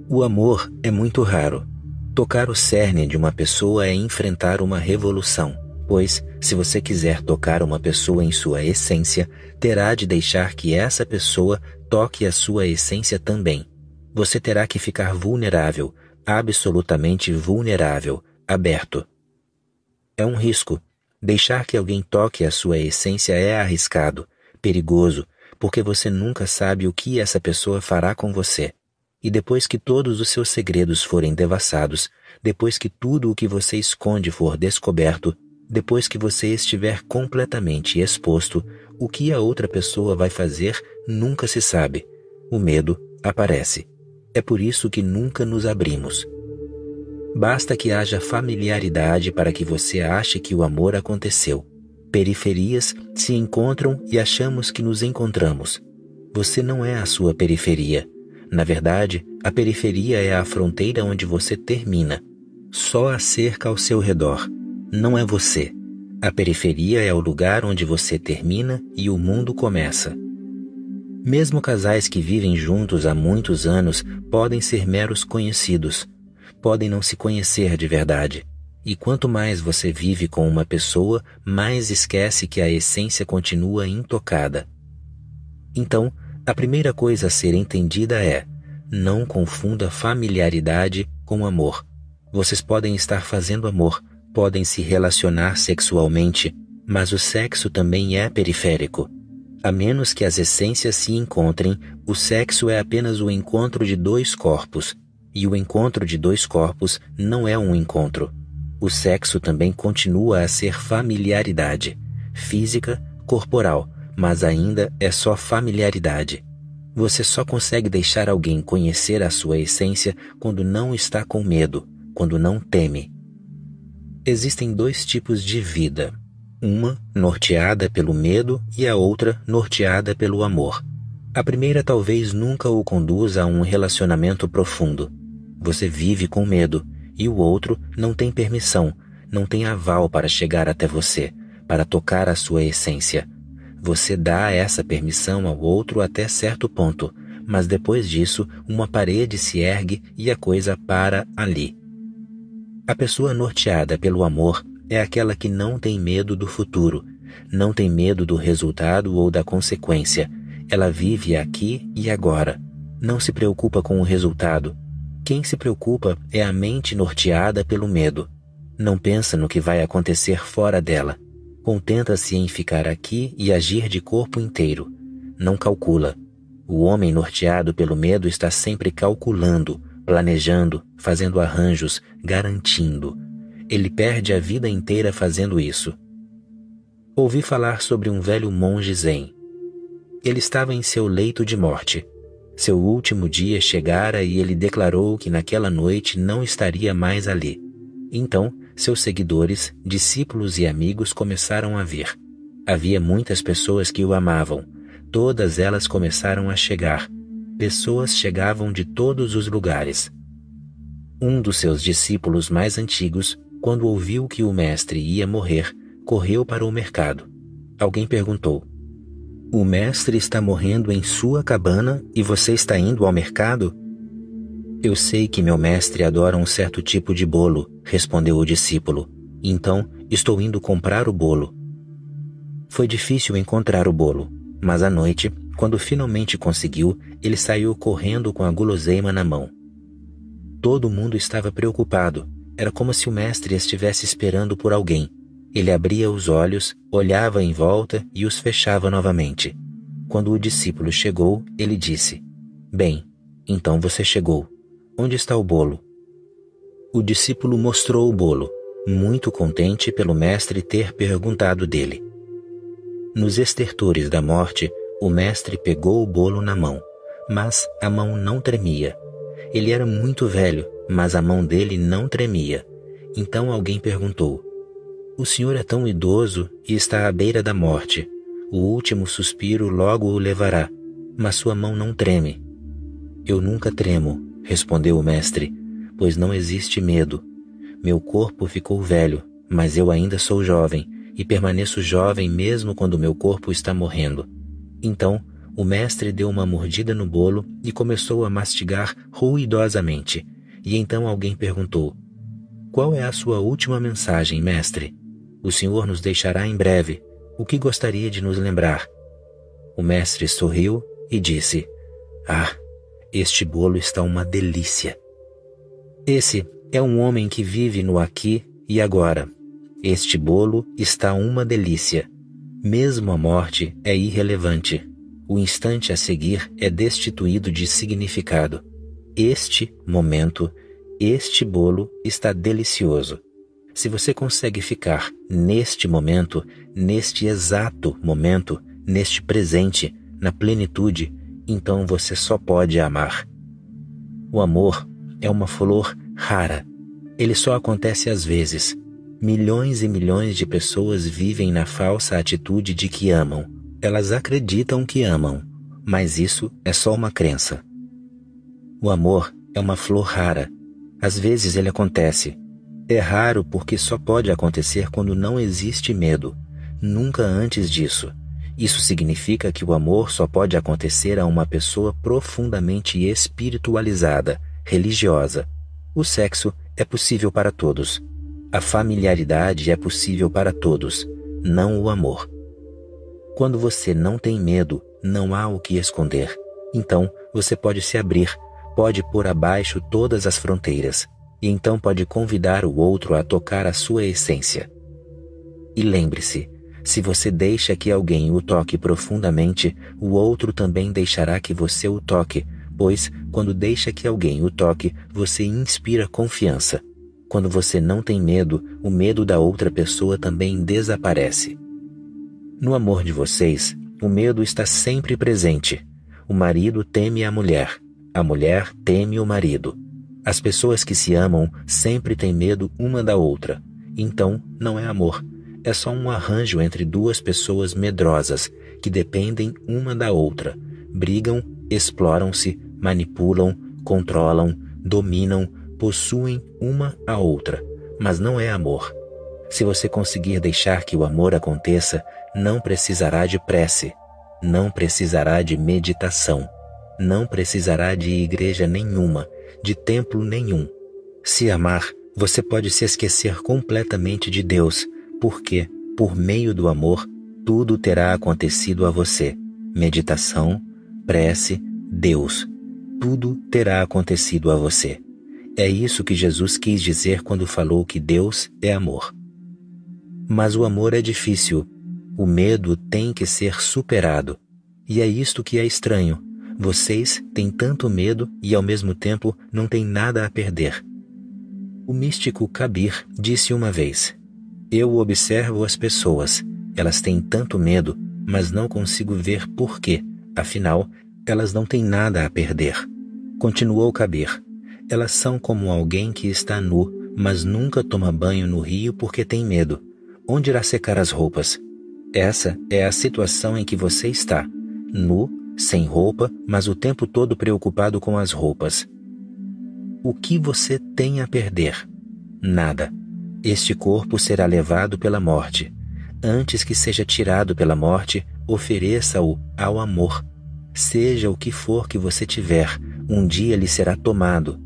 O amor é muito raro. Tocar o cerne de uma pessoa é enfrentar uma revolução, pois, se você quiser tocar uma pessoa em sua essência, terá de deixar que essa pessoa toque a sua essência também. Você terá que ficar vulnerável, absolutamente vulnerável, aberto. É um risco, Deixar que alguém toque a sua essência é arriscado, perigoso, porque você nunca sabe o que essa pessoa fará com você. E depois que todos os seus segredos forem devassados, depois que tudo o que você esconde for descoberto, depois que você estiver completamente exposto, o que a outra pessoa vai fazer nunca se sabe. O medo aparece. É por isso que nunca nos abrimos. Basta que haja familiaridade para que você ache que o amor aconteceu. Periferias se encontram e achamos que nos encontramos. Você não é a sua periferia. Na verdade, a periferia é a fronteira onde você termina. Só a cerca ao seu redor. Não é você. A periferia é o lugar onde você termina e o mundo começa. Mesmo casais que vivem juntos há muitos anos podem ser meros conhecidos. Podem não se conhecer de verdade. E quanto mais você vive com uma pessoa, mais esquece que a essência continua intocada. Então, a primeira coisa a ser entendida é: não confunda familiaridade com amor. Vocês podem estar fazendo amor, podem se relacionar sexualmente, mas o sexo também é periférico. A menos que as essências se encontrem, o sexo é apenas o encontro de dois corpos, e o encontro de dois corpos não é um encontro. O sexo também continua a ser familiaridade, física, corporal, mas ainda é só familiaridade. Você só consegue deixar alguém conhecer a sua essência quando não está com medo, quando não teme. Existem dois tipos de vida. Uma norteada pelo medo e a outra norteada pelo amor. A primeira talvez nunca o conduza a um relacionamento profundo. Você vive com medo, e o outro não tem permissão, não tem aval para chegar até você, para tocar a sua essência. Você dá essa permissão ao outro até certo ponto, mas depois disso uma parede se ergue e a coisa para ali. A pessoa norteada pelo amor é aquela que não tem medo do futuro, não tem medo do resultado ou da consequência. Ela vive aqui e agora. Não se preocupa com o resultado. Quem se preocupa é a mente norteada pelo medo. Não pensa no que vai acontecer fora dela. Contenta-se em ficar aqui e agir de corpo inteiro. Não calcula. O homem norteado pelo medo está sempre calculando, planejando, fazendo arranjos, garantindo. Ele perde a vida inteira fazendo isso. Ouvi falar sobre um velho monge zen. Ele estava em seu leito de morte. Seu último dia chegara e ele declarou que naquela noite não estaria mais ali. Então, seus seguidores, discípulos e amigos começaram a vir. Havia muitas pessoas que o amavam. Todas elas começaram a chegar. Pessoas chegavam de todos os lugares. Um dos seus discípulos mais antigos, quando ouviu que o mestre ia morrer, correu para o mercado. Alguém perguntou: "O mestre está morrendo em sua cabana e você está indo ao mercado?" "Eu sei que meu mestre adora um certo tipo de bolo", respondeu o discípulo. "Então, estou indo comprar o bolo." Foi difícil encontrar o bolo, mas à noite, quando finalmente conseguiu, ele saiu correndo com a guloseima na mão. Todo mundo estava preocupado. Era como se o mestre estivesse esperando por alguém. Ele abria os olhos, olhava em volta e os fechava novamente. Quando o discípulo chegou, ele disse: "Bem, então você chegou. Onde está o bolo?" O discípulo mostrou o bolo, muito contente pelo mestre ter perguntado dele. Nos estertores da morte, o mestre pegou o bolo na mão, mas a mão não tremia. Ele era muito velho, mas a mão dele não tremia. Então alguém perguntou: "O senhor é tão idoso e está à beira da morte. O último suspiro logo o levará, mas sua mão não treme." "Eu nunca tremo", respondeu o mestre, "pois não existe medo. Meu corpo ficou velho, mas eu ainda sou jovem, e permaneço jovem mesmo quando meu corpo está morrendo." Então, o mestre deu uma mordida no bolo e começou a mastigar ruidosamente. E então alguém perguntou: "Qual é a sua última mensagem, mestre? O senhor nos deixará em breve. O que gostaria de nos lembrar?" O mestre sorriu e disse: "Ah, este bolo está uma delícia." Esse é um homem que vive no aqui e agora. Este bolo está uma delícia. Mesmo a morte é irrelevante. O instante a seguir é destituído de significado. Este momento, este bolo está delicioso. Se você consegue ficar neste momento, neste exato momento, neste presente, na plenitude, então você só pode amar. O amor é uma flor rara. Ele só acontece às vezes. Milhões e milhões de pessoas vivem na falsa atitude de que amam. Elas acreditam que amam, mas isso é só uma crença. O amor é uma flor rara. Às vezes ele acontece. É raro porque só pode acontecer quando não existe medo. Nunca antes disso. Isso significa que o amor só pode acontecer a uma pessoa profundamente espiritualizada, religiosa. O sexo é possível para todos. A familiaridade é possível para todos, não o amor. Quando você não tem medo, não há o que esconder. Então, você pode se abrir, pode pôr abaixo todas as fronteiras, e então pode convidar o outro a tocar a sua essência. E lembre-se, se você deixa que alguém o toque profundamente, o outro também deixará que você o toque, pois, quando deixa que alguém o toque, você inspira confiança. Quando você não tem medo, o medo da outra pessoa também desaparece. No amor de vocês, o medo está sempre presente. O marido teme a mulher teme o marido. As pessoas que se amam sempre têm medo uma da outra. Então, não é amor. É só um arranjo entre duas pessoas medrosas, que dependem uma da outra. Brigam, exploram-se, manipulam, controlam, dominam, possuem uma a outra, mas não é amor. Se você conseguir deixar que o amor aconteça, não precisará de prece, não precisará de meditação, não precisará de igreja nenhuma, de templo nenhum. Se amar, você pode se esquecer completamente de Deus, porque, por meio do amor, tudo terá acontecido a você. Meditação, prece, Deus, tudo terá acontecido a você. É isso que Jesus quis dizer quando falou que Deus é amor. Mas o amor é difícil. O medo tem que ser superado. E é isto que é estranho. Vocês têm tanto medo e ao mesmo tempo não têm nada a perder. O místico Kabir disse uma vez: eu observo as pessoas. Elas têm tanto medo, mas não consigo ver por quê. Afinal, elas não têm nada a perder. Continuou Kabir. Elas são como alguém que está nu, mas nunca toma banho no rio porque tem medo. Onde irá secar as roupas? Essa é a situação em que você está. Nu, sem roupa, mas o tempo todo preocupado com as roupas. O que você tem a perder? Nada. Este corpo será levado pela morte. Antes que seja tirado pela morte, ofereça-o ao amor. Seja o que for que você tiver, um dia lhe será tomado.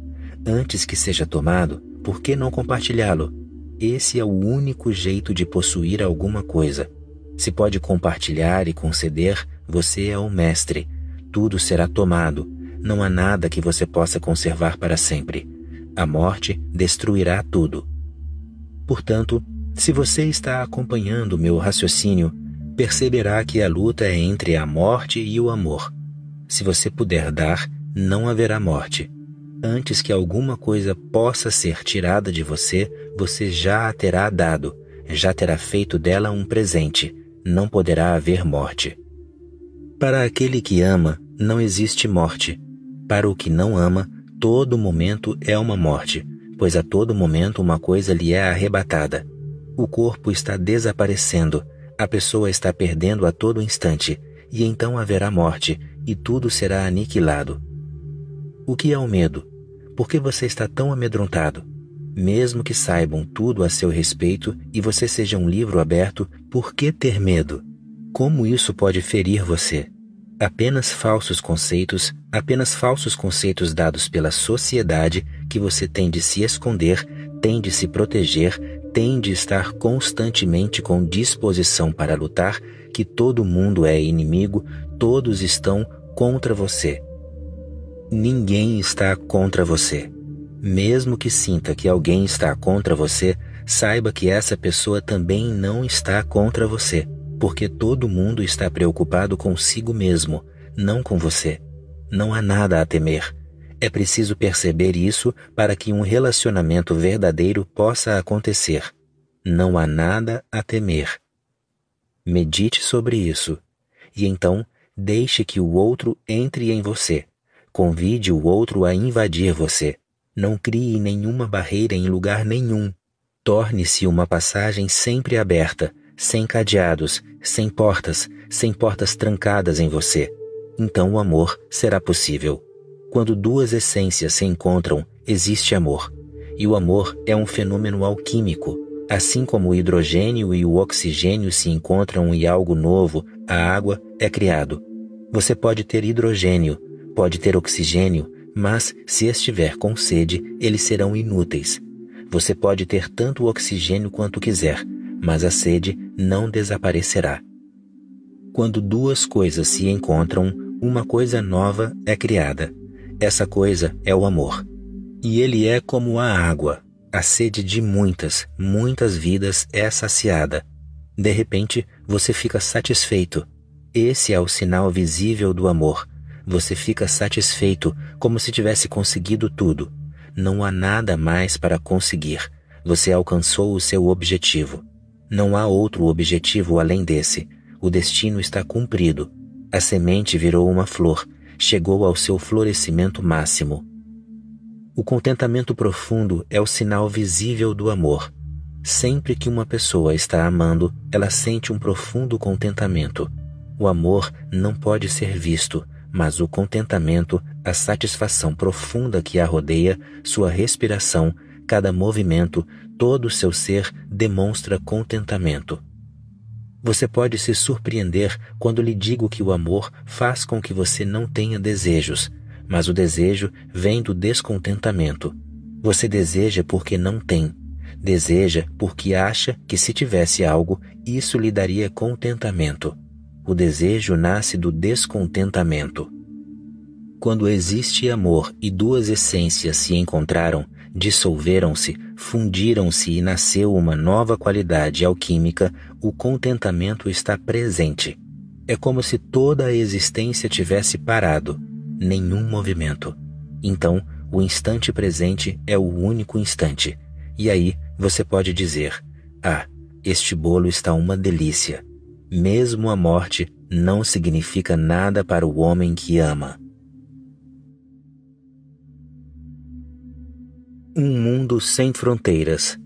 Antes que seja tomado, por que não compartilhá-lo? Esse é o único jeito de possuir alguma coisa. Se pode compartilhar e conceder, você é o mestre. Tudo será tomado. Não há nada que você possa conservar para sempre. A morte destruirá tudo. Portanto, se você está acompanhando meu raciocínio, perceberá que a luta é entre a morte e o amor. Se você puder dar, não haverá morte. Antes que alguma coisa possa ser tirada de você, você já a terá dado, já terá feito dela um presente. Não poderá haver morte. Para aquele que ama, não existe morte. Para o que não ama, todo momento é uma morte, pois a todo momento uma coisa lhe é arrebatada. O corpo está desaparecendo, a pessoa está perdendo a todo instante, e então haverá morte, e tudo será aniquilado. O que é o medo? Por que você está tão amedrontado? Mesmo que saibam tudo a seu respeito e você seja um livro aberto, por que ter medo? Como isso pode ferir você? Apenas falsos conceitos dados pela sociedade que você tem de se esconder, tem de se proteger, tem de estar constantemente com disposição para lutar, que todo mundo é inimigo, todos estão contra você. Ninguém está contra você. Mesmo que sinta que alguém está contra você, saiba que essa pessoa também não está contra você, porque todo mundo está preocupado consigo mesmo, não com você. Não há nada a temer. É preciso perceber isso para que um relacionamento verdadeiro possa acontecer. Não há nada a temer. Medite sobre isso, e então deixe que o outro entre em você. Convide o outro a invadir você. Não crie nenhuma barreira em lugar nenhum. Torne-se uma passagem sempre aberta, sem cadeados, sem portas trancadas em você. Então o amor será possível. Quando duas essências se encontram, existe amor. E o amor é um fenômeno alquímico. Assim como o hidrogênio e o oxigênio se encontram e algo novo, a água, é criado. Você pode ter hidrogênio, pode ter oxigênio, mas se estiver com sede, eles serão inúteis. Você pode ter tanto oxigênio quanto quiser, mas a sede não desaparecerá. Quando duas coisas se encontram, uma coisa nova é criada. Essa coisa é o amor. E ele é como a água. A sede de muitas vidas é saciada. De repente, você fica satisfeito. Esse é o sinal visível do amor. Você fica satisfeito, como se tivesse conseguido tudo. Não há nada mais para conseguir. Você alcançou o seu objetivo. Não há outro objetivo além desse. O destino está cumprido. A semente virou uma flor. Chegou ao seu florescimento máximo. O contentamento profundo é o sinal visível do amor. Sempre que uma pessoa está amando, ela sente um profundo contentamento. O amor não pode ser visto, mas o contentamento, a satisfação profunda que a rodeia, sua respiração, cada movimento, todo o seu ser demonstra contentamento. Você pode se surpreender quando lhe digo que o amor faz com que você não tenha desejos, mas o desejo vem do descontentamento. Você deseja porque não tem. Deseja porque acha que se tivesse algo, isso lhe daria contentamento. O desejo nasce do descontentamento. Quando existe amor e duas essências se encontraram, dissolveram-se, fundiram-se e nasceu uma nova qualidade alquímica, o contentamento está presente. É como se toda a existência tivesse parado. Nenhum movimento. Então, o instante presente é o único instante. E aí, você pode dizer: ah, este bolo está uma delícia. Mesmo a morte não significa nada para o homem que ama. Um mundo sem fronteiras.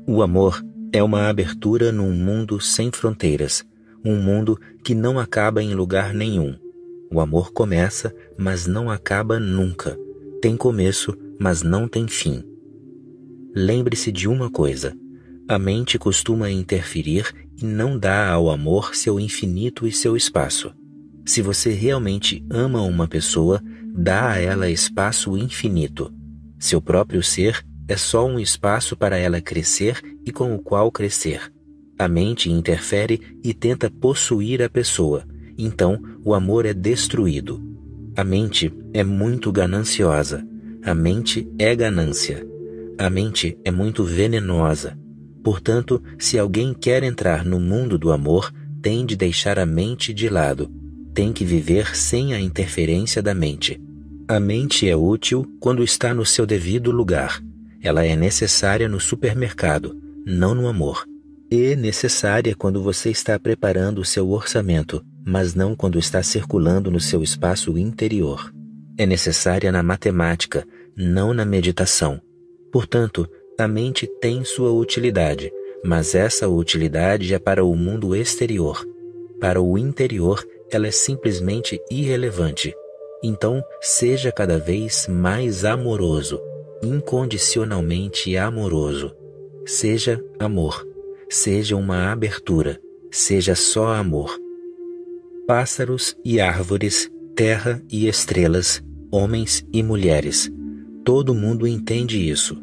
O amor é uma abertura num mundo sem fronteiras. Um mundo que não acaba em lugar nenhum. O amor começa, mas não acaba nunca. Tem começo, mas não tem fim. Lembre-se de uma coisa. A mente costuma interferir e não dá ao amor seu infinito e seu espaço. Se você realmente ama uma pessoa, dá a ela espaço infinito. Seu próprio ser é só um espaço para ela crescer e com o qual crescer. A mente interfere e tenta possuir a pessoa. Então, o amor é destruído. A mente é muito gananciosa. A mente é ganância. A mente é muito venenosa. Portanto, se alguém quer entrar no mundo do amor, tem de deixar a mente de lado. Tem que viver sem a interferência da mente. A mente é útil quando está no seu devido lugar. Ela é necessária no supermercado, não no amor. É necessária quando você está preparando o seu orçamento, mas não quando está circulando no seu espaço interior. É necessária na matemática, não na meditação. Portanto, a mente tem sua utilidade, mas essa utilidade é para o mundo exterior. Para o interior, ela é simplesmente irrelevante. Então, seja cada vez mais amoroso, incondicionalmente amoroso. Seja amor. Seja uma abertura, seja só amor. Pássaros e árvores, terra e estrelas, homens e mulheres. Todo mundo entende isso.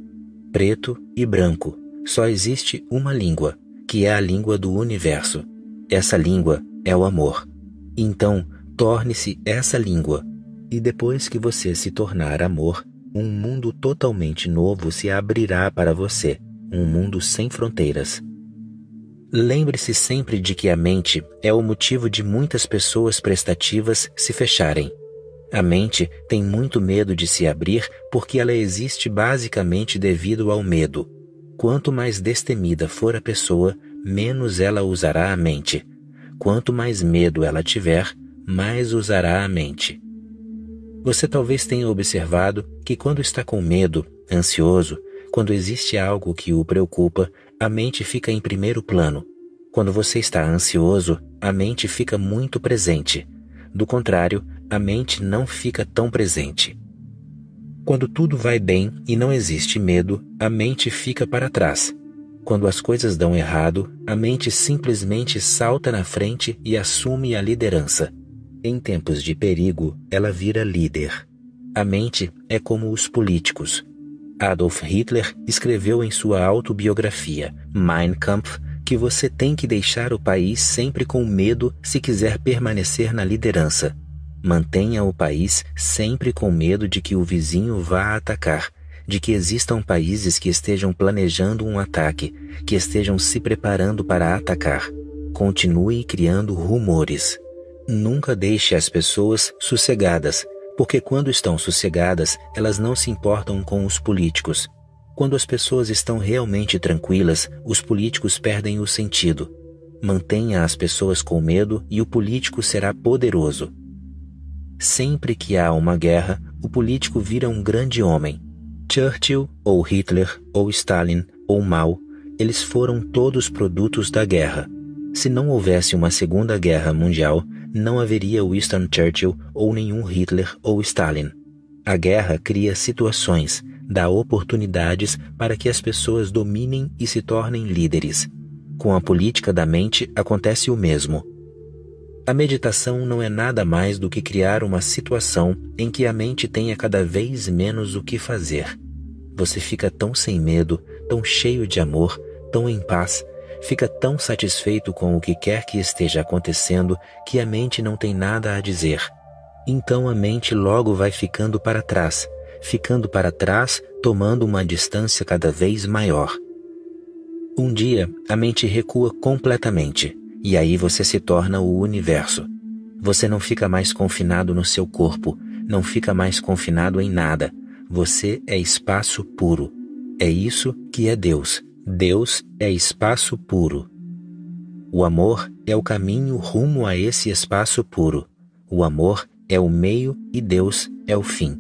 Preto e branco. Só existe uma língua, que é a língua do universo. Essa língua é o amor. Então, torne-se essa língua. E depois que você se tornar amor, um mundo totalmente novo se abrirá para você. um mundo sem fronteiras. Lembre-se sempre de que a mente é o motivo de muitas pessoas prestativas se fecharem. A mente tem muito medo de se abrir porque ela existe basicamente devido ao medo. Quanto mais destemida for a pessoa, menos ela usará a mente. Quanto mais medo ela tiver, mais usará a mente. Você talvez tenha observado que quando está com medo, ansioso, quando existe algo que o preocupa, a mente fica em primeiro plano. Quando você está ansioso, a mente fica muito presente. Do contrário, a mente não fica tão presente. Quando tudo vai bem e não existe medo, a mente fica para trás. Quando as coisas dão errado, a mente simplesmente salta na frente e assume a liderança. Em tempos de perigo, ela vira líder. A mente é como os políticos. Adolf Hitler escreveu em sua autobiografia, Mein Kampf, que você tem que deixar o país sempre com medo se quiser permanecer na liderança. Mantenha o país sempre com medo de que o vizinho vá atacar, de que existam países que estejam planejando um ataque, que estejam se preparando para atacar. Continue criando rumores. Nunca deixe as pessoas sossegadas, porque quando estão sossegadas, elas não se importam com os políticos. Quando as pessoas estão realmente tranquilas, os políticos perdem o sentido. Mantenha as pessoas com medo e o político será poderoso. Sempre que há uma guerra, o político vira um grande homem. Churchill, ou Hitler, ou Stalin, ou Mao, eles foram todos produtos da guerra. Se não houvesse uma Segunda Guerra Mundial, não haveria Winston Churchill ou nenhum Hitler ou Stalin. A guerra cria situações, dá oportunidades para que as pessoas dominem e se tornem líderes. Com a política da mente acontece o mesmo. A meditação não é nada mais do que criar uma situação em que a mente tenha cada vez menos o que fazer. Você fica tão sem medo, tão cheio de amor, tão em paz, fica tão satisfeito com o que quer que esteja acontecendo que a mente não tem nada a dizer. Então a mente logo vai ficando para trás, tomando uma distância cada vez maior. Um dia, a mente recua completamente. E aí você se torna o universo. Você não fica mais confinado no seu corpo, não fica mais confinado em nada. Você é espaço puro. É isso que é Deus. Deus é espaço puro. O amor é o caminho rumo a esse espaço puro. O amor é o meio e Deus é o fim.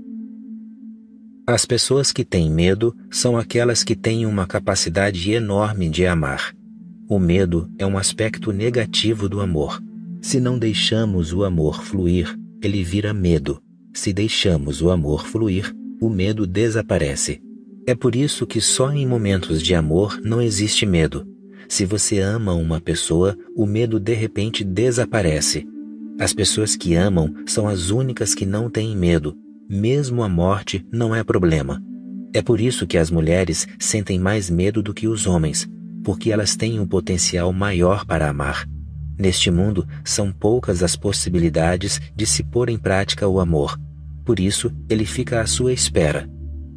As pessoas que têm medo são aquelas que têm uma capacidade enorme de amar. O medo é um aspecto negativo do amor. Se não deixamos o amor fluir, ele vira medo. Se deixamos o amor fluir, o medo desaparece. É por isso que só em momentos de amor não existe medo. Se você ama uma pessoa, o medo de repente desaparece. As pessoas que amam são as únicas que não têm medo. Mesmo a morte não é problema. É por isso que as mulheres sentem mais medo do que os homens, porque elas têm um potencial maior para amar. Neste mundo, são poucas as possibilidades de se pôr em prática o amor. Por isso, ele fica à sua espera.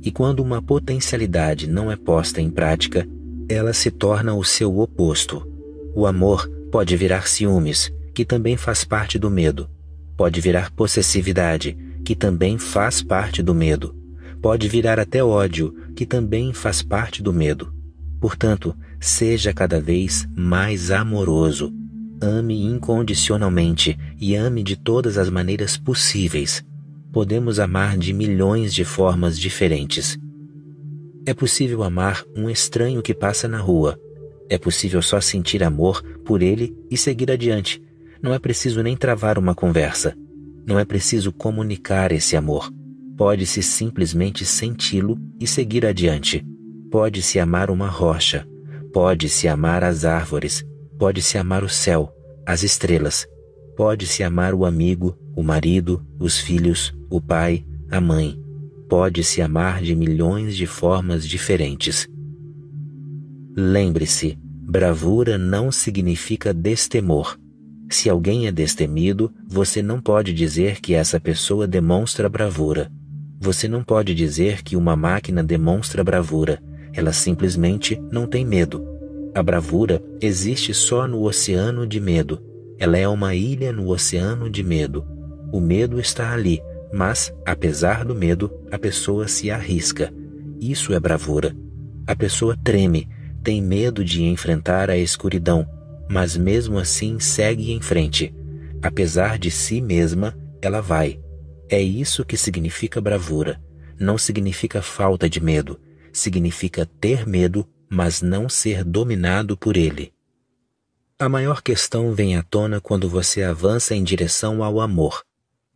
E quando uma potencialidade não é posta em prática, ela se torna o seu oposto. O amor pode virar ciúmes, que também faz parte do medo. Pode virar possessividade, que também faz parte do medo. Pode virar até ódio, que também faz parte do medo. Portanto, seja cada vez mais amoroso. Ame incondicionalmente e ame de todas as maneiras possíveis. Podemos amar de milhões de formas diferentes. É possível amar um estranho que passa na rua. É possível só sentir amor por ele e seguir adiante. Não é preciso nem travar uma conversa. Não é preciso comunicar esse amor. Pode-se simplesmente senti-lo e seguir adiante. Pode-se amar uma rocha. Pode-se amar as árvores. Pode-se amar o céu, as estrelas. Pode-se amar o amigo, o marido, os filhos, o pai, a mãe. Pode-se amar de milhões de formas diferentes. Lembre-se, bravura não significa destemor. Se alguém é destemido, você não pode dizer que essa pessoa demonstra bravura. Você não pode dizer que uma máquina demonstra bravura. ela simplesmente não tem medo. A bravura existe só no oceano de medo. Ela é uma ilha no oceano de medo. O medo está ali, mas, apesar do medo, a pessoa se arrisca. Isso é bravura. A pessoa treme, tem medo de enfrentar a escuridão, mas mesmo assim segue em frente. Apesar de si mesma, ela vai. É isso que significa bravura. Não significa falta de medo. Significa ter medo, mas não ser dominado por ele. A maior questão vem à tona quando você avança em direção ao amor.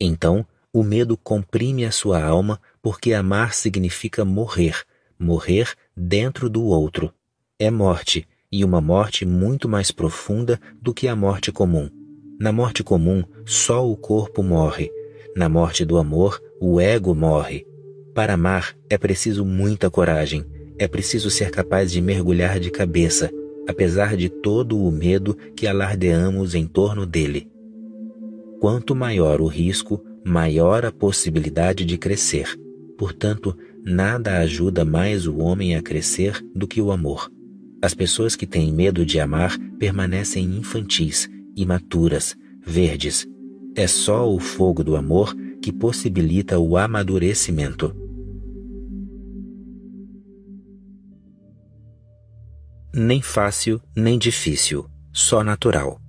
Então, o medo comprime a sua alma, porque amar significa morrer, morrer dentro do outro. É morte, e uma morte muito mais profunda do que a morte comum. Na morte comum, só o corpo morre. Na morte do amor, o ego morre. Para amar, é preciso muita coragem. É preciso ser capaz de mergulhar de cabeça, apesar de todo o medo que alardeamos em torno dele. Quanto maior o risco, maior a possibilidade de crescer. Portanto, nada ajuda mais o homem a crescer do que o amor. As pessoas que têm medo de amar permanecem infantis, imaturas, verdes. É só o fogo do amor que possibilita o amadurecimento. Nem fácil, nem difícil, só natural.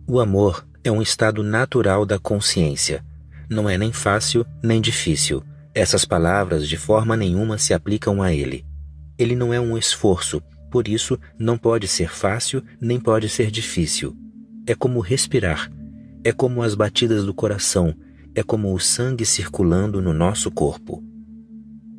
O amor é um estado natural da consciência. Não é nem fácil, nem difícil. Essas palavras de forma nenhuma se aplicam a ele. Ele não é um esforço, por isso não pode ser fácil, nem pode ser difícil. É como respirar. É como as batidas do coração. É como o sangue circulando no nosso corpo.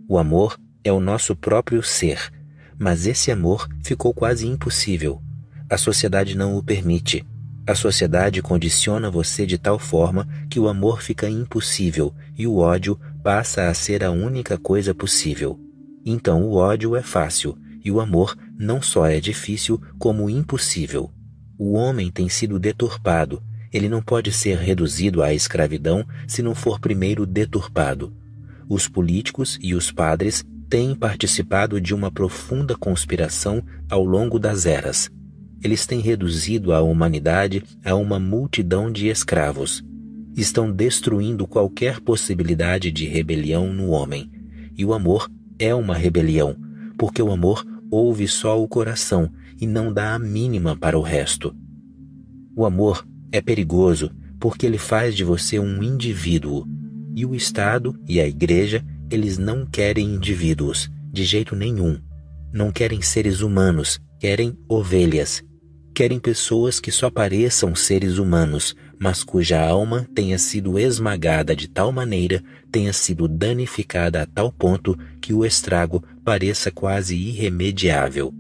O amor é o nosso próprio ser. Mas esse amor ficou quase impossível. A sociedade não o permite. A sociedade condiciona você de tal forma que o amor fica impossível e o ódio passa a ser a única coisa possível. Então o ódio é fácil e o amor não só é difícil como impossível. O homem tem sido deturpado. Ele não pode ser reduzido à escravidão se não for primeiro deturpado. Os políticos e os padres têm participado de uma profunda conspiração ao longo das eras. Eles têm reduzido a humanidade a uma multidão de escravos. Estão destruindo qualquer possibilidade de rebelião no homem. E o amor é uma rebelião, porque o amor ouve só o coração e não dá a mínima para o resto. O amor é perigoso porque ele faz de você um indivíduo. E o Estado e a Igreja, eles não querem indivíduos, de jeito nenhum. Não querem seres humanos, querem ovelhas. Querem pessoas que só pareçam seres humanos, mas cuja alma tenha sido esmagada de tal maneira, tenha sido danificada a tal ponto que o estrago pareça quase irremediável.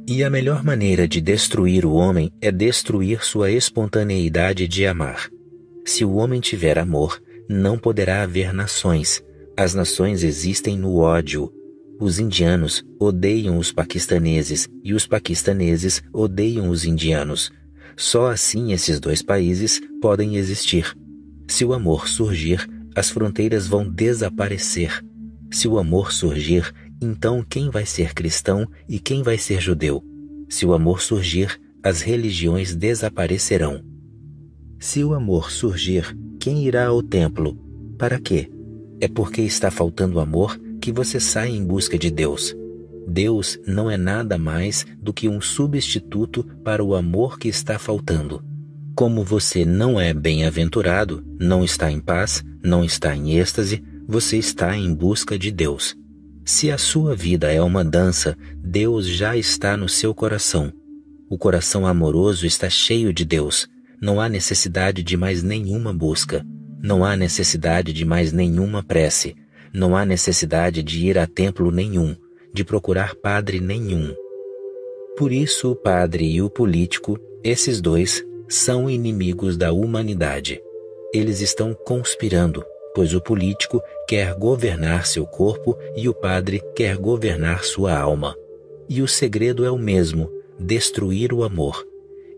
E a melhor maneira de destruir o homem é destruir sua espontaneidade de amar. Se o homem tiver amor, não poderá haver nações. As nações existem no ódio. Os indianos odeiam os paquistaneses e os paquistaneses odeiam os indianos. Só assim esses dois países podem existir. Se o amor surgir, as fronteiras vão desaparecer. Se o amor surgir, então quem vai ser cristão e quem vai ser judeu? Se o amor surgir, as religiões desaparecerão. Se o amor surgir, quem irá ao templo? Para quê? É porque está faltando amor que você sai em busca de Deus. Deus não é nada mais do que um substituto para o amor que está faltando. Como você não é bem-aventurado, não está em paz, não está em êxtase, você está em busca de Deus. Se a sua vida é uma dança, Deus já está no seu coração. O coração amoroso está cheio de Deus. Não há necessidade de mais nenhuma busca. Não há necessidade de mais nenhuma prece. Não há necessidade de ir a templo nenhum, de procurar padre nenhum. Por isso o padre e o político, esses dois, são inimigos da humanidade. Eles estão conspirando, pois o político quer governar seu corpo e o padre quer governar sua alma. E o segredo é o mesmo, destruir o amor.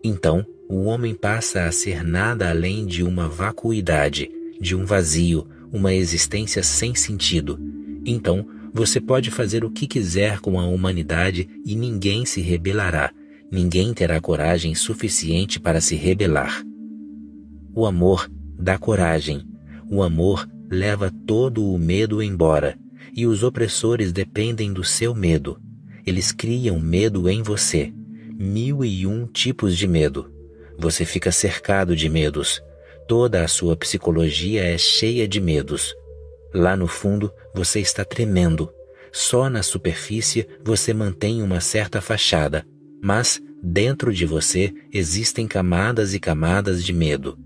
Então, o homem passa a ser nada além de uma vacuidade, de um vazio, uma existência sem sentido. Então, Você pode fazer o que quiser com a humanidade e ninguém se rebelará. Ninguém terá coragem suficiente para se rebelar. O amor dá coragem. O amor leva todo o medo embora. E os opressores dependem do seu medo. Eles criam medo em você. 1001 tipos de medo. Você fica cercado de medos. Toda a sua psicologia é cheia de medos. Lá no fundo, você está tremendo. Só na superfície você mantém uma certa fachada. Mas, dentro de você, existem camadas e camadas de medo.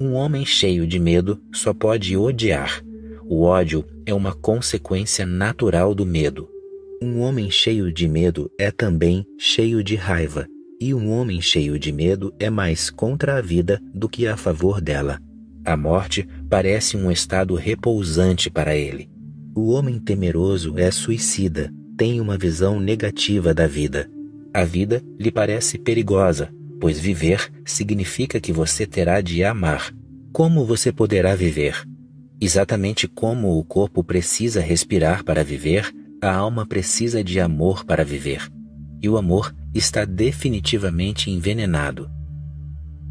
Um homem cheio de medo só pode odiar. O ódio é uma consequência natural do medo. Um homem cheio de medo é também cheio de raiva. E um homem cheio de medo é mais contra a vida do que a favor dela. A morte parece um estado repousante para ele. O homem temeroso é suicida, tem uma visão negativa da vida. A vida lhe parece perigosa, pois viver significa que você terá de amar. Como você poderá viver? Exatamente como o corpo precisa respirar para viver, a alma precisa de amor para viver. E o amor está definitivamente envenenado.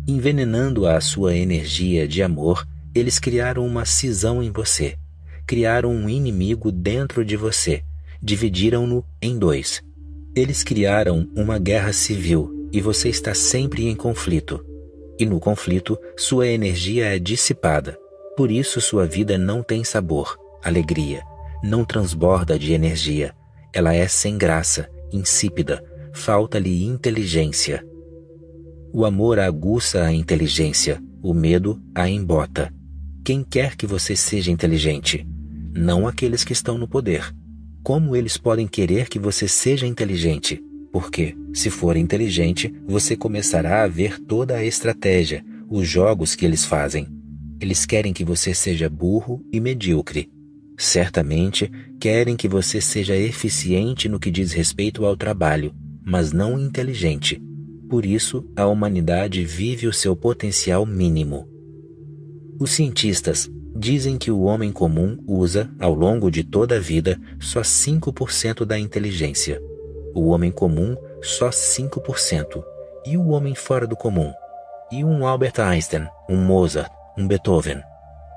Envenenando a sua energia de amor, eles criaram uma cisão em você. Criaram um inimigo dentro de você. Dividiram-no em dois. Eles criaram uma guerra civil e você está sempre em conflito. E no conflito, sua energia é dissipada. Por isso sua vida não tem sabor, alegria, não transborda de energia. Ela é sem graça, insípida, falta-lhe inteligência. O amor aguça a inteligência, o medo a embota. Quem quer que você seja inteligente? Não aqueles que estão no poder. Como eles podem querer que você seja inteligente? Porque, se for inteligente, você começará a ver toda a estratégia, os jogos que eles fazem. Eles querem que você seja burro e medíocre. Certamente, querem que você seja eficiente no que diz respeito ao trabalho, mas não inteligente. Por isso, a humanidade vive o seu potencial mínimo. Os cientistas dizem que o homem comum usa, ao longo de toda a vida, só 5% da inteligência. O homem comum, só 5%. E o homem fora do comum? E um Albert Einstein, um Mozart, um Beethoven?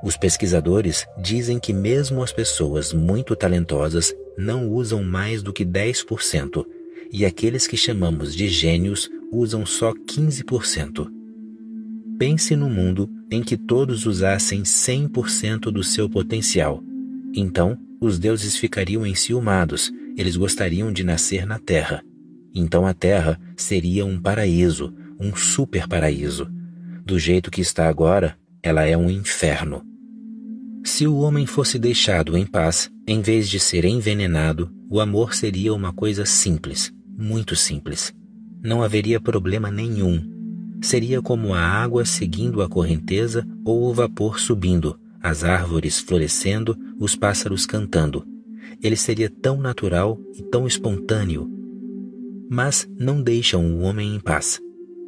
Os pesquisadores dizem que mesmo as pessoas muito talentosas não usam mais do que 10%, e aqueles que chamamos de gênios usam só 15%. Pense no mundo em que todos usassem 100% do seu potencial. Então, os deuses ficariam enciumados, eles gostariam de nascer na Terra. Então a Terra seria um paraíso, um super paraíso. Do jeito que está agora, ela é um inferno. Se o homem fosse deixado em paz, em vez de ser envenenado, o amor seria uma coisa simples, muito simples. Não haveria problema nenhum. Seria como a água seguindo a correnteza ou o vapor subindo, as árvores florescendo, os pássaros cantando. Ele seria tão natural e tão espontâneo. Mas não deixam o homem em paz.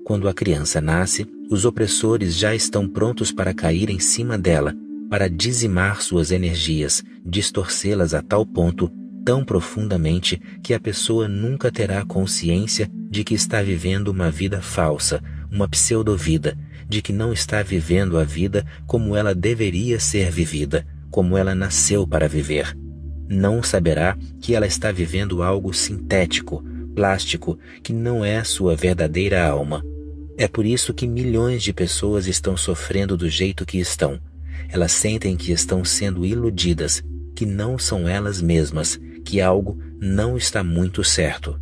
Quando a criança nasce, os opressores já estão prontos para cair em cima dela, para dizimar suas energias, distorcê-las a tal ponto, tão profundamente, que a pessoa nunca terá consciência de que está vivendo uma vida falsa, uma pseudovida, de que não está vivendo a vida como ela deveria ser vivida, como ela nasceu para viver. Não saberá que ela está vivendo algo sintético, plástico, que não é sua verdadeira alma. É por isso que milhões de pessoas estão sofrendo do jeito que estão. Elas sentem que estão sendo iludidas, que não são elas mesmas, que algo não está muito certo.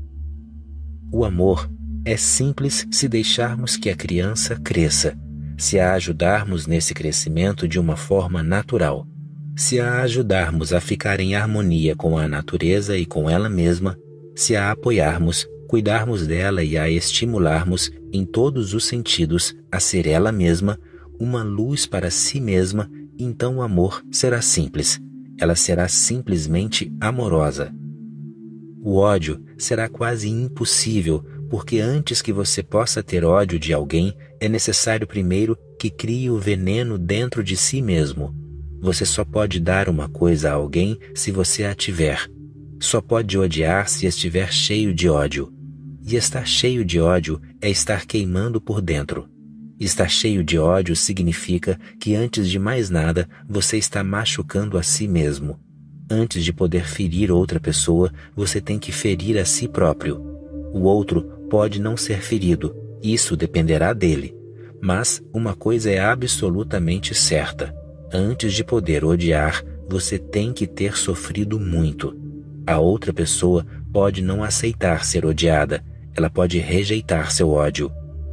O amor é simples se deixarmos que a criança cresça, se a ajudarmos nesse crescimento de uma forma natural, se a ajudarmos a ficar em harmonia com a natureza e com ela mesma, se a apoiarmos, cuidarmos dela e a estimularmos em todos os sentidos a ser ela mesma, uma luz para si mesma, então o amor será simples. Ela será simplesmente amorosa. O ódio será quase impossível, porque antes que você possa ter ódio de alguém, é necessário primeiro que crie o veneno dentro de si mesmo. Você só pode dar uma coisa a alguém se você a tiver. Só pode odiar se estiver cheio de ódio. E estar cheio de ódio é estar queimando por dentro. Estar cheio de ódio significa que antes de mais nada você está machucando a si mesmo. Antes de poder ferir outra pessoa, você tem que ferir a si próprio. O outro pode não ser ferido, isso dependerá dele. Mas uma coisa é absolutamente certa. Antes de poder odiar, você tem que ter sofrido muito. A outra pessoa pode não aceitar ser odiada, ela pode rejeitar seu ódio.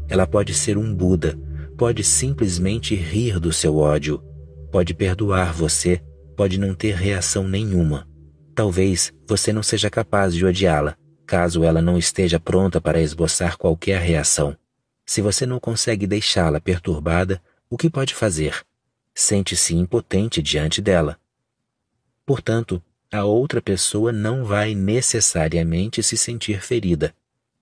Ela pode ser um Buda, pode simplesmente rir do seu ódio, pode perdoar você, pode não ter reação nenhuma. Talvez você não seja capaz de odiá-la, caso ela não esteja pronta para esboçar qualquer reação. Se você não consegue deixá-la perturbada, o que pode fazer? Sente-se impotente diante dela. Portanto, a outra pessoa não vai necessariamente se sentir ferida.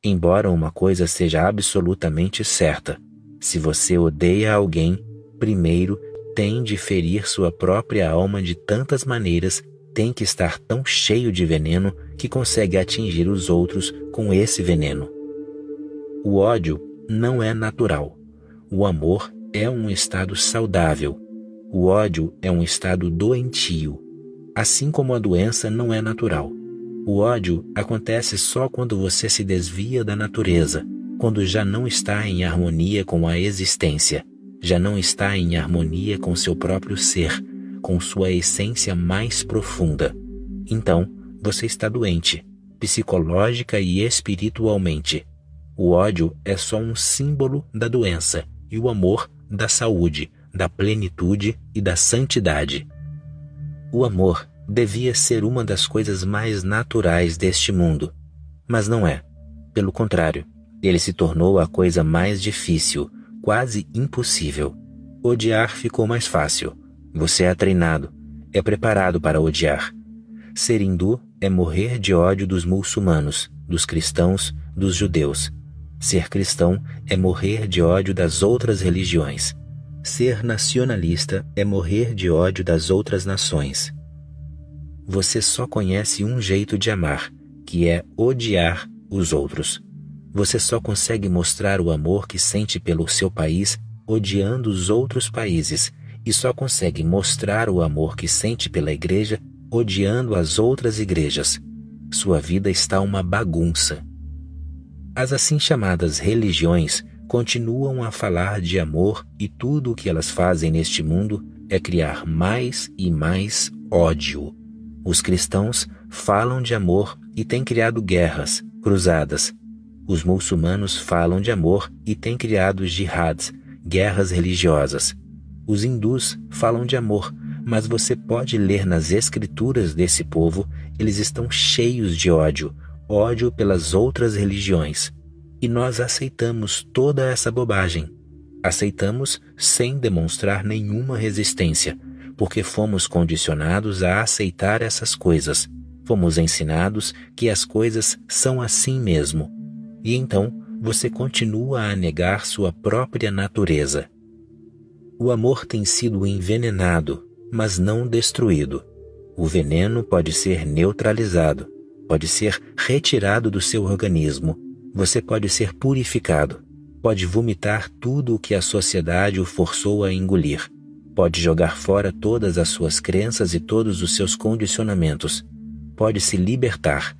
Embora uma coisa seja absolutamente certa, se você odeia alguém, primeiro tem de ferir sua própria alma de tantas maneiras, tem que estar tão cheio de veneno que consegue atingir os outros com esse veneno. O ódio não é natural. O amor é um estado saudável. O ódio é um estado doentio. Assim como a doença não é natural. O ódio acontece só quando você se desvia da natureza, quando já não está em harmonia com a existência, já não está em harmonia com seu próprio ser, com sua essência mais profunda. Então, você está doente, psicológica e espiritualmente. O ódio é só um símbolo da doença e o amor da saúde, da plenitude e da santidade. O amor devia ser uma das coisas mais naturais deste mundo, mas não é. Pelo contrário, ele se tornou a coisa mais difícil, quase impossível. Odiar ficou mais fácil. Você é treinado, é preparado para odiar. Ser hindu é morrer de ódio dos muçulmanos, dos cristãos, dos judeus. Ser cristão é morrer de ódio das outras religiões. Ser nacionalista é morrer de ódio das outras nações. Você só conhece um jeito de amar, que é odiar os outros. Você só consegue mostrar o amor que sente pelo seu país odiando os outros países, e só consegue mostrar o amor que sente pela igreja odiando as outras igrejas. Sua vida está uma bagunça. As assim chamadas religiões continuam a falar de amor e tudo o que elas fazem neste mundo é criar mais e mais ódio. Os cristãos falam de amor e têm criado guerras, cruzadas. Os muçulmanos falam de amor e têm criado jihads, guerras religiosas. Os hindus falam de amor, mas você pode ler nas escrituras desse povo, eles estão cheios de ódio, ódio pelas outras religiões. E nós aceitamos toda essa bobagem. Aceitamos sem demonstrar nenhuma resistência, porque fomos condicionados a aceitar essas coisas. Fomos ensinados que as coisas são assim mesmo. E então você continua a negar sua própria natureza. O amor tem sido envenenado, mas não destruído. O veneno pode ser neutralizado, pode ser retirado do seu organismo. Você pode ser purificado, pode vomitar tudo o que a sociedade o forçou a engolir. Pode jogar fora todas as suas crenças e todos os seus condicionamentos. Pode se libertar.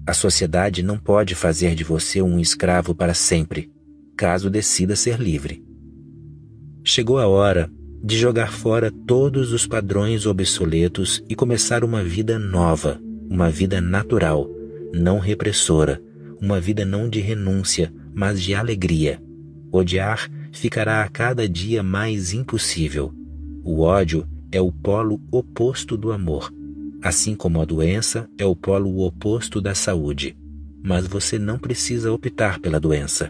A sociedade não pode fazer de você um escravo para sempre, caso decida ser livre. Chegou a hora de jogar fora todos os padrões obsoletos e começar uma vida nova, uma vida natural, não repressora, uma vida não de renúncia, mas de alegria. Odiar ficará a cada dia mais impossível. O ódio é o polo oposto do amor, assim como a doença é o polo oposto da saúde. Mas você não precisa optar pela doença.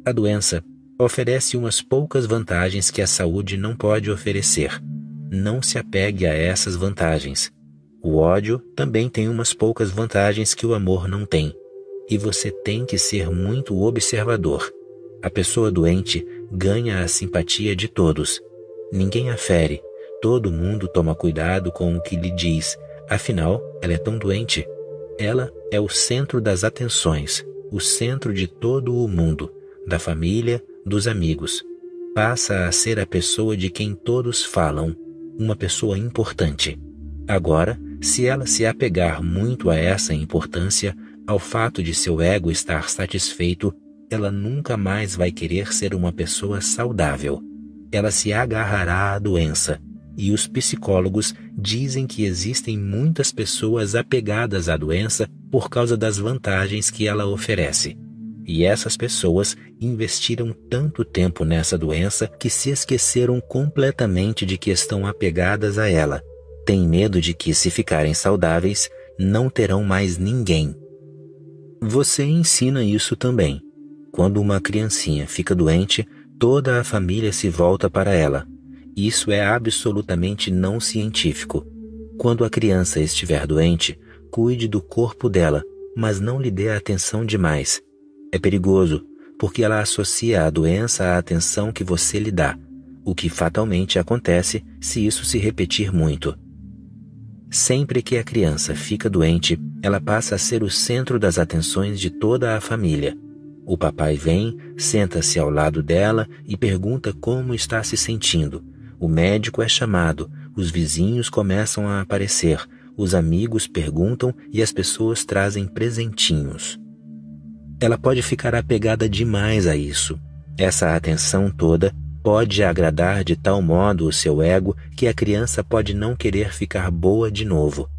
A doença oferece umas poucas vantagens que a saúde não pode oferecer. Não se apegue a essas vantagens. O ódio também tem umas poucas vantagens que o amor não tem. E você tem que ser muito observador. A pessoa doente ganha a simpatia de todos. Ninguém a fere. Todo mundo toma cuidado com o que lhe diz, afinal, ela é tão doente. Ela é o centro das atenções, o centro de todo o mundo, da família, dos amigos. Passa a ser a pessoa de quem todos falam, uma pessoa importante. Agora, se ela se apegar muito a essa importância, ao fato de seu ego estar satisfeito, ela nunca mais vai querer ser uma pessoa saudável. Ela se agarrará à doença. E os psicólogos dizem que existem muitas pessoas apegadas à doença por causa das vantagens que ela oferece. E essas pessoas investiram tanto tempo nessa doença que se esqueceram completamente de que estão apegadas a ela. Têm medo de que, se ficarem saudáveis, não terão mais ninguém. Você ensina isso também. Quando uma criancinha fica doente, toda a família se volta para ela. Isso é absolutamente não científico. Quando a criança estiver doente, cuide do corpo dela, mas não lhe dê atenção demais. É perigoso, porque ela associa a doença à atenção que você lhe dá, o que fatalmente acontece se isso se repetir muito. Sempre que a criança fica doente, ela passa a ser o centro das atenções de toda a família. O papai vem, senta-se ao lado dela e pergunta como está se sentindo. O médico é chamado, os vizinhos começam a aparecer, os amigos perguntam e as pessoas trazem presentinhos. Ela pode ficar apegada demais a isso. Essa atenção toda pode agradar de tal modo o seu ego que a criança pode não querer ficar boa de novo.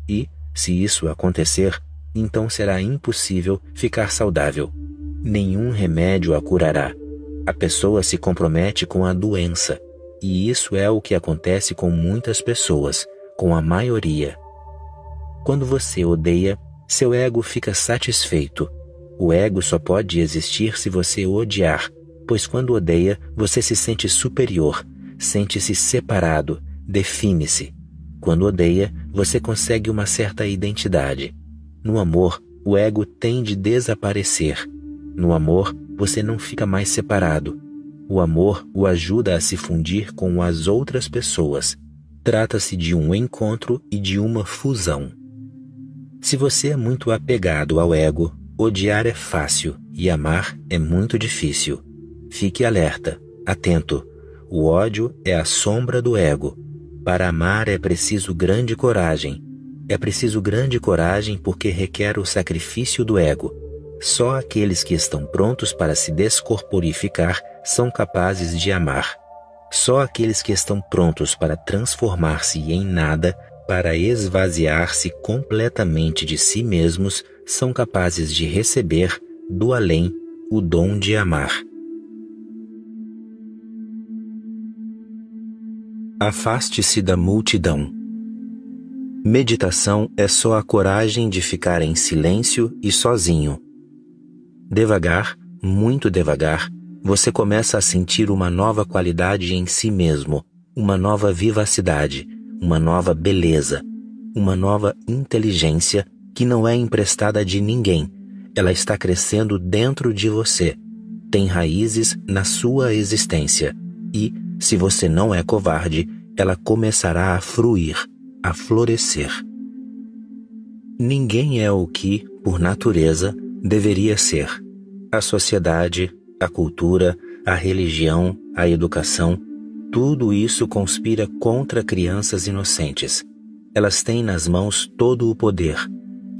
E, se isso acontecer, então será impossível ficar saudável. Nenhum remédio a curará. A pessoa se compromete com a doença. E isso é o que acontece com muitas pessoas, com a maioria. Quando você odeia, seu ego fica satisfeito. O ego só pode existir se você odiar, pois quando odeia, você se sente superior, sente-se separado, define-se. Quando odeia, você consegue uma certa identidade. No amor, o ego tende a desaparecer. No amor, você não fica mais separado. O amor o ajuda a se fundir com as outras pessoas. Trata-se de um encontro e de uma fusão. Se você é muito apegado ao ego, odiar é fácil e amar é muito difícil. Fique alerta, atento. O ódio é a sombra do ego. Para amar é preciso grande coragem. É preciso grande coragem porque requer o sacrifício do ego. Só aqueles que estão prontos para se descorporificar são capazes de amar. Só aqueles que estão prontos para transformar-se em nada, para esvaziar-se completamente de si mesmos, são capazes de receber, do além, o dom de amar. Afaste-se da multidão. Meditação é só a coragem de ficar em silêncio e sozinho. Devagar, muito devagar, você começa a sentir uma nova qualidade em si mesmo, uma nova vivacidade, uma nova beleza, uma nova inteligência que não é emprestada de ninguém. Ela está crescendo dentro de você, tem raízes na sua existência e, se você não é covarde, ela começará a fruir, a florescer. Ninguém é o que, por natureza, deveria ser. A sociedade, a cultura, a religião, a educação, tudo isso conspira contra crianças inocentes. Elas têm nas mãos todo o poder.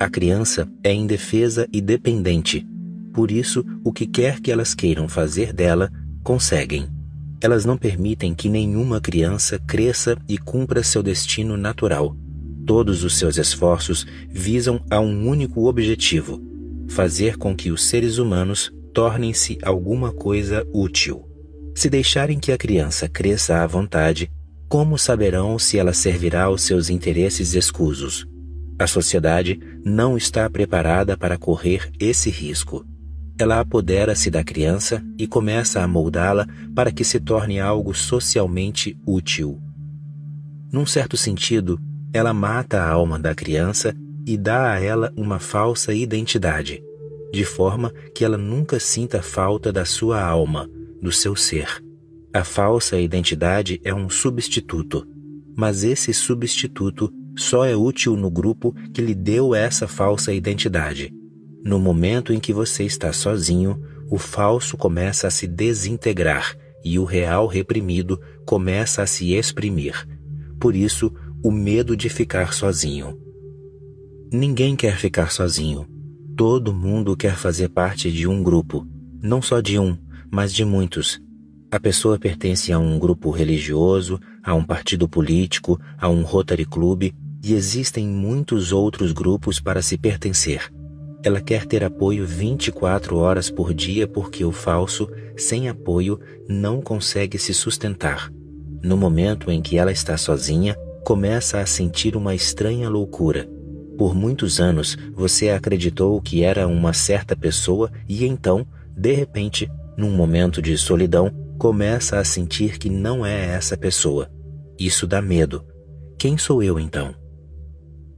A criança é indefesa e dependente. Por isso, o que quer que elas queiram fazer dela, conseguem. Elas não permitem que nenhuma criança cresça e cumpra seu destino natural. Todos os seus esforços visam a um único objetivo: fazer com que os seres humanos tornem-se alguma coisa útil. Se deixarem que a criança cresça à vontade, como saberão se ela servirá aos seus interesses escusos? A sociedade não está preparada para correr esse risco. Ela apodera-se da criança e começa a moldá-la para que se torne algo socialmente útil. Num certo sentido, ela mata a alma da criança e dá a ela uma falsa identidade, de forma que ela nunca sinta falta da sua alma, do seu ser. A falsa identidade é um substituto. mas esse substituto só é útil no grupo que lhe deu essa falsa identidade. No momento em que você está sozinho, o falso começa a se desintegrar e o real reprimido começa a se exprimir. Por isso, o medo de ficar sozinho. Ninguém quer ficar sozinho. Todo mundo quer fazer parte de um grupo, não só de um, mas de muitos. A pessoa pertence a um grupo religioso, a um partido político, a um Rotary Club, e existem muitos outros grupos para se pertencer. Ela quer ter apoio 24 horas por dia porque o falso, sem apoio, não consegue se sustentar. No momento em que ela está sozinha, começa a sentir uma estranha loucura. Por muitos anos, você acreditou que era uma certa pessoa e então, de repente, num momento de solidão, começa a sentir que não é essa pessoa. Isso dá medo. Quem sou eu então?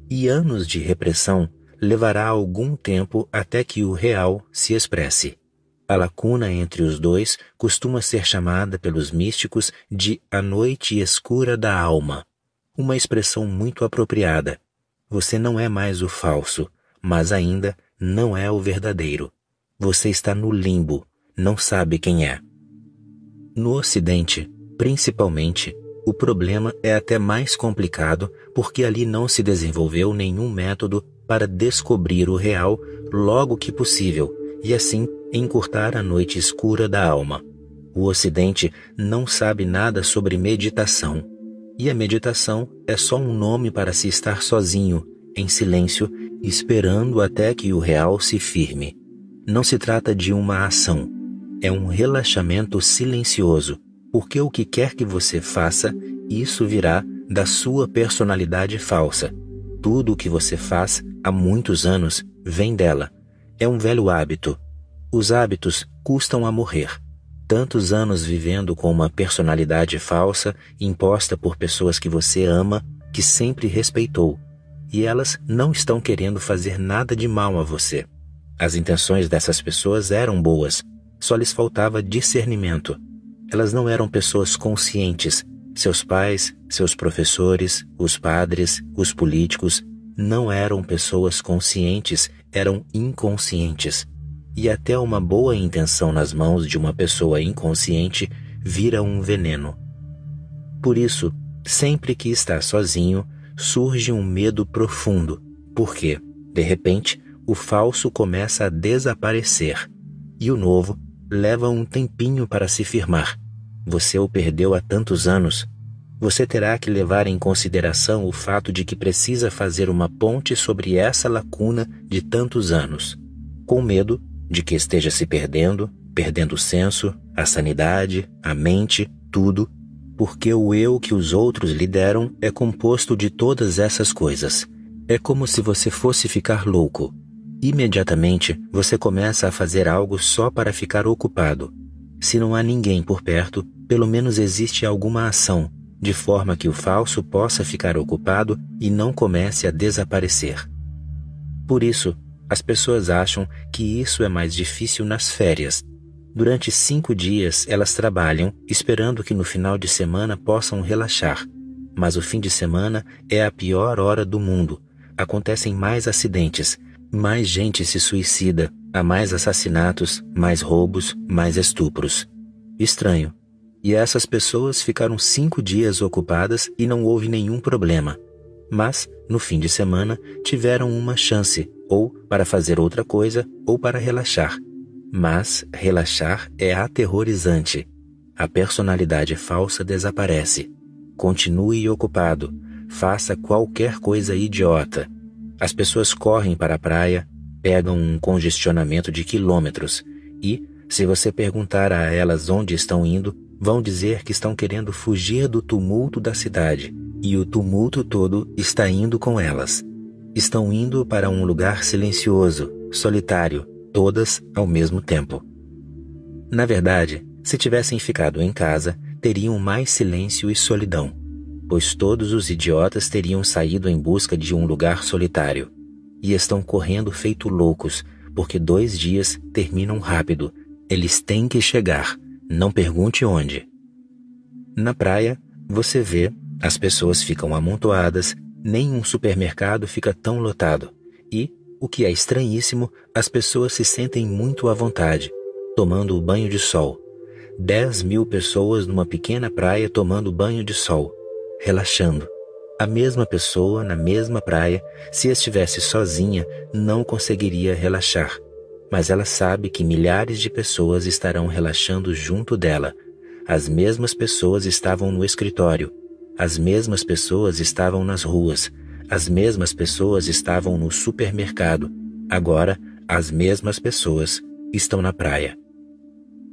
E anos de repressão levará algum tempo até que o real se expresse. A lacuna entre os dois costuma ser chamada pelos místicos de a noite escura da alma, uma expressão muito apropriada. Você não é mais o falso, mas ainda não é o verdadeiro. Você está no limbo, não sabe quem é. No Ocidente, principalmente, o problema é até mais complicado porque ali não se desenvolveu nenhum método para descobrir o real logo que possível e assim encurtar a noite escura da alma. O Ocidente não sabe nada sobre meditação. E a meditação é só um nome para se estar sozinho, em silêncio, esperando até que o real se firme. Não se trata de uma ação. É um relaxamento silencioso, porque o que quer que você faça, isso virá da sua personalidade falsa. Tudo o que você faz há muitos anos vem dela. É um velho hábito. Os hábitos custam a morrer. Tantos anos vivendo com uma personalidade falsa, imposta por pessoas que você ama, que sempre respeitou. E elas não estão querendo fazer nada de mal a você. As intenções dessas pessoas eram boas, só lhes faltava discernimento. Elas não eram pessoas conscientes. Seus pais, seus professores, os padres, os políticos, não eram pessoas conscientes, eram inconscientes. E até uma boa intenção nas mãos de uma pessoa inconsciente vira um veneno. Por isso, sempre que está sozinho, surge um medo profundo, porque, de repente, o falso começa a desaparecer, e o novo leva um tempinho para se firmar. Você o perdeu há tantos anos. Você terá que levar em consideração o fato de que precisa fazer uma ponte sobre essa lacuna de tantos anos, com medo de que esteja se perdendo o senso, a sanidade, a mente, tudo, porque o eu que os outros lhe deram é composto de todas essas coisas. É como se você fosse ficar louco. Imediatamente, você começa a fazer algo só para ficar ocupado. Se não há ninguém por perto, pelo menos existe alguma ação, de forma que o falso possa ficar ocupado e não comece a desaparecer. Por isso, as pessoas acham que isso é mais difícil nas férias. Durante 5 dias, elas trabalham, esperando que no final de semana possam relaxar. Mas o fim de semana é a pior hora do mundo. Acontecem mais acidentes, mais gente se suicida, há mais assassinatos, mais roubos, mais estupros. Estranho. E essas pessoas ficaram 5 dias ocupadas e não houve nenhum problema. Mas, no fim de semana, tiveram uma chance, ou para fazer outra coisa, ou para relaxar. Mas relaxar é aterrorizante. A personalidade falsa desaparece. Continue ocupado. Faça qualquer coisa idiota. As pessoas correm para a praia, pegam um congestionamento de quilômetros e, se você perguntar a elas onde estão indo, vão dizer que estão querendo fugir do tumulto da cidade, e o tumulto todo está indo com elas. Estão indo para um lugar silencioso, solitário, todas ao mesmo tempo. Na verdade, se tivessem ficado em casa, teriam mais silêncio e solidão, pois todos os idiotas teriam saído em busca de um lugar solitário. E estão correndo feito loucos, porque 2 dias terminam rápido. Eles têm que chegar. Não pergunte onde. Na praia, você vê, As pessoas ficam amontoadas, nenhum supermercado fica tão lotado. E, o que é estranhíssimo, as pessoas se sentem muito à vontade, tomando o banho de sol. 10.000 pessoas numa pequena praia tomando banho de sol, relaxando. A mesma pessoa na mesma praia, se estivesse sozinha, não conseguiria relaxar. Mas ela sabe que milhares de pessoas estarão relaxando junto dela. As mesmas pessoas estavam no escritório. As mesmas pessoas estavam nas ruas. As mesmas pessoas estavam no supermercado. Agora, as mesmas pessoas estão na praia.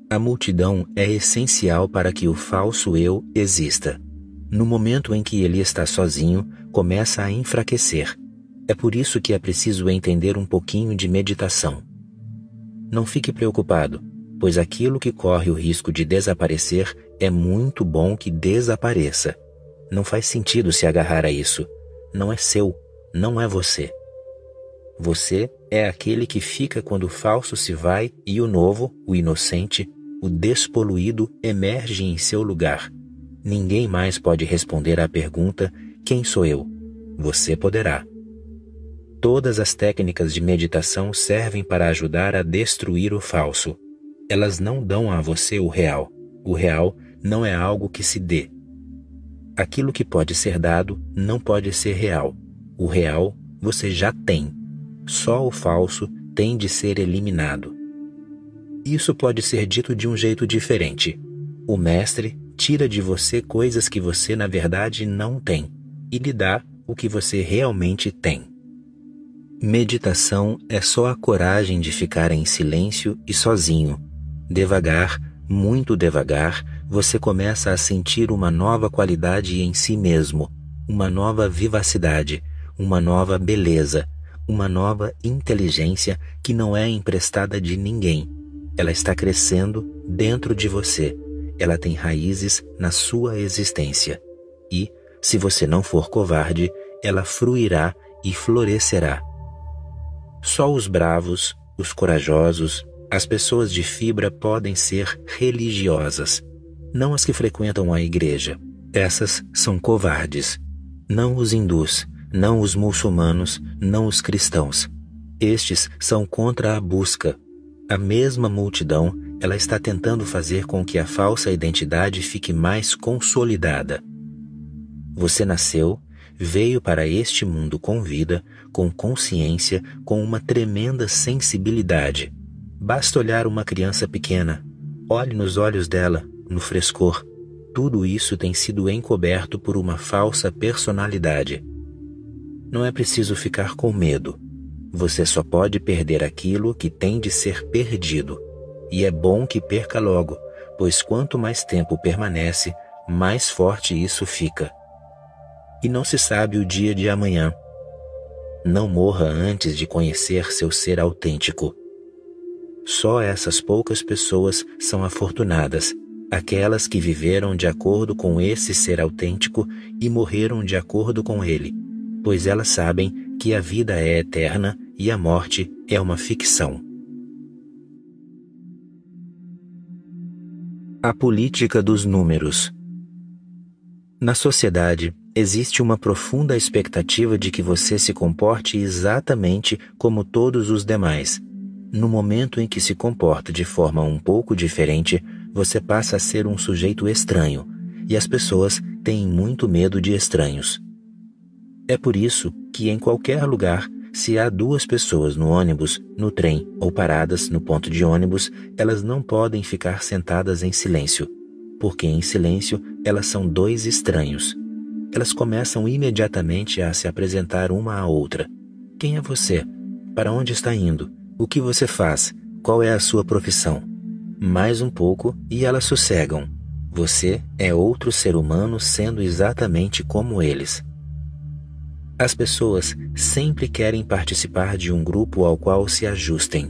A multidão é essencial para que o falso eu exista. No momento em que ele está sozinho, começa a enfraquecer. É por isso que é preciso entender um pouquinho de meditação. Não fique preocupado, pois aquilo que corre o risco de desaparecer é muito bom que desapareça. Não faz sentido se agarrar a isso. Não é seu, não é você. Você é aquele que fica quando o falso se vai e o novo, o inocente, o despoluído emerge em seu lugar. Ninguém mais pode responder à pergunta: quem sou eu? Você poderá. Todas as técnicas de meditação servem para ajudar a destruir o falso. Elas não dão a você o real. O real não é algo que se dê. Aquilo que pode ser dado não pode ser real. O real você já tem. Só o falso tem de ser eliminado. Isso pode ser dito de um jeito diferente. O mestre tira de você coisas que você na verdade não tem e lhe dá o que você realmente tem. Meditação é só a coragem de ficar em silêncio e sozinho. Devagar, muito devagar, você começa a sentir uma nova qualidade em si mesmo, uma nova vivacidade, uma nova beleza, uma nova inteligência que não é emprestada de ninguém. Ela está crescendo dentro de você. Ela tem raízes na sua existência. E, se você não for covarde, ela fruirá e florescerá. Só os bravos, os corajosos, as pessoas de fibra podem ser religiosas. Não as que frequentam a igreja. Essas são covardes. Não os hindus, não os muçulmanos, não os cristãos. Estes são contra a busca. A mesma multidão, ela está tentando fazer com que a falsa identidade fique mais consolidada. Você nasceu, veio para este mundo com vida, com consciência, com uma tremenda sensibilidade. Basta olhar uma criança pequena. Olhe nos olhos dela, no frescor. Tudo isso tem sido encoberto por uma falsa personalidade. Não é preciso ficar com medo. Você só pode perder aquilo que tem de ser perdido. E é bom que perca logo, pois quanto mais tempo permanece, mais forte isso fica. E não se sabe o dia de amanhã. Não morra antes de conhecer seu ser autêntico. Só essas poucas pessoas são afortunadas, aquelas que viveram de acordo com esse ser autêntico e morreram de acordo com ele, pois elas sabem que a vida é eterna e a morte é uma ficção. A política dos números. Na sociedade, existe uma profunda expectativa de que você se comporte exatamente como todos os demais. No momento em que se comporta de forma um pouco diferente, você passa a ser um sujeito estranho, e as pessoas têm muito medo de estranhos. É por isso que em qualquer lugar, se há 2 pessoas no ônibus, no trem ou paradas no ponto de ônibus, elas não podem ficar sentadas em silêncio, porque em silêncio elas são 2 estranhos. Elas começam imediatamente a se apresentar uma à outra. Quem é você? Para onde está indo? O que você faz? Qual é a sua profissão? Mais um pouco e elas sossegam. Você é outro ser humano sendo exatamente como eles. As pessoas sempre querem participar de um grupo ao qual se ajustem.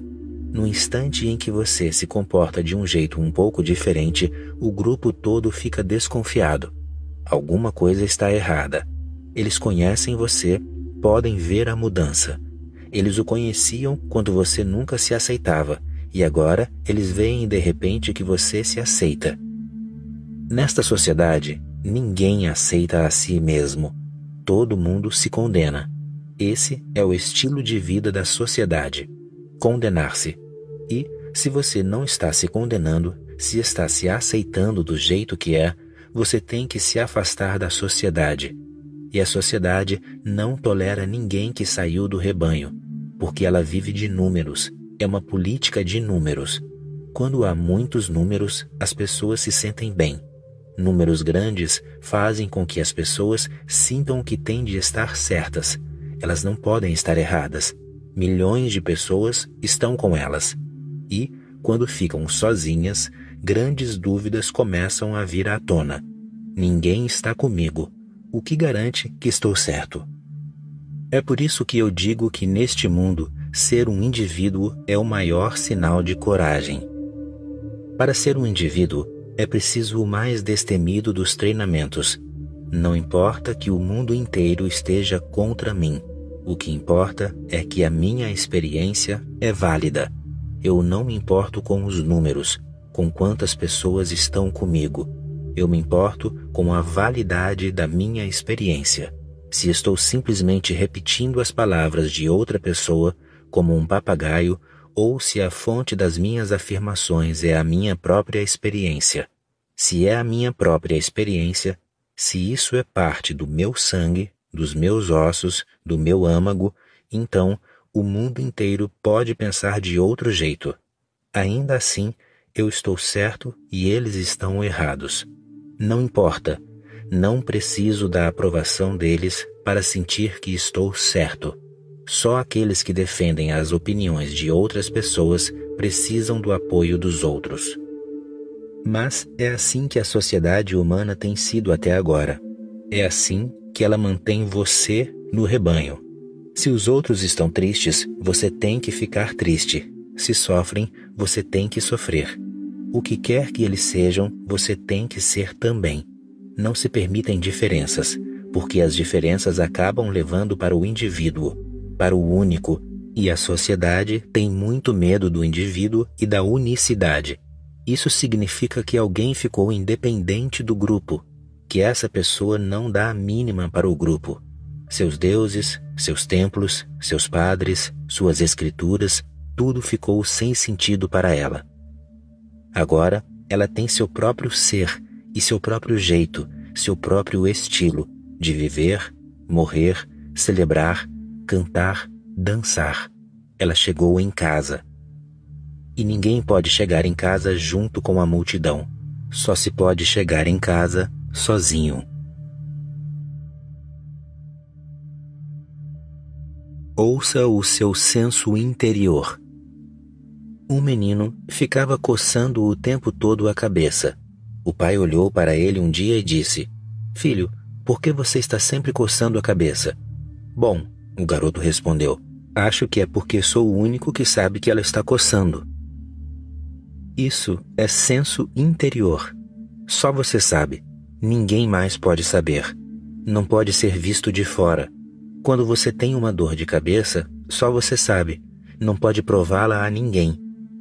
No instante em que você se comporta de um jeito um pouco diferente, o grupo todo fica desconfiado. Alguma coisa está errada. Eles conhecem você, podem ver a mudança. Eles o conheciam quando você nunca se aceitava, e agora eles veem de repente que você se aceita. Nesta sociedade, Ninguém aceita a si mesmo. Todo mundo se condena. Esse é o estilo de vida da sociedade. Condenar-se. E, se você não está se condenando, se está se aceitando do jeito que é, você tem que se afastar da sociedade. E a sociedade não tolera ninguém que saiu do rebanho, porque ela vive de números. É uma política de números. Quando há muitos números, as pessoas se sentem bem. Números grandes fazem com que as pessoas sintam que têm de estar certas. Elas não podem estar erradas. Milhões de pessoas estão com elas. E, quando ficam sozinhas, grandes dúvidas começam a vir à tona. Ninguém está comigo. O que garante que estou certo? É por isso que eu digo que neste mundo, ser um indivíduo é o maior sinal de coragem. Para ser um indivíduo, é preciso o mais destemido dos treinamentos. Não importa que o mundo inteiro esteja contra mim. O que importa é que a minha experiência é válida. Eu não me importo com os números, com quantas pessoas estão comigo. Eu me importo com a validade da minha experiência. Se estou simplesmente repetindo as palavras de outra pessoa, como um papagaio, ou se a fonte das minhas afirmações é a minha própria experiência. Se é a minha própria experiência, se isso é parte do meu sangue, dos meus ossos, do meu âmago, então o mundo inteiro pode pensar de outro jeito. Ainda assim, eu estou certo e eles estão errados. Não importa, não preciso da aprovação deles para sentir que estou certo. Só aqueles que defendem as opiniões de outras pessoas precisam do apoio dos outros. Mas é assim que a sociedade humana tem sido até agora. É assim que ela mantém você no rebanho. Se os outros estão tristes, você tem que ficar triste. Se sofrem, você tem que sofrer. O que quer que eles sejam, você tem que ser também. Não se permitem diferenças, porque as diferenças acabam levando para o indivíduo, para o único, e a sociedade tem muito medo do indivíduo e da unicidade. Isso significa que alguém ficou independente do grupo, que essa pessoa não dá a mínima para o grupo. Seus deuses, seus templos, seus padres, suas escrituras, tudo ficou sem sentido para ela. Agora, ela tem seu próprio ser e seu próprio jeito, seu próprio estilo de viver, morrer, celebrar, cantar, dançar. Ela chegou em casa. E ninguém pode chegar em casa junto com a multidão. Só se pode chegar em casa sozinho. Ouça o seu senso interior. Um menino ficava coçando o tempo todo a cabeça. O pai olhou para ele um dia e disse: "Filho, por que você está sempre coçando a cabeça?" "Bom," o garoto respondeu, "acho que é porque sou o único que sabe que ela está coçando." Isso é senso interior. Só você sabe. Ninguém mais pode saber. Não pode ser visto de fora. Quando você tem uma dor de cabeça, só você sabe. Não pode prová-la a ninguém.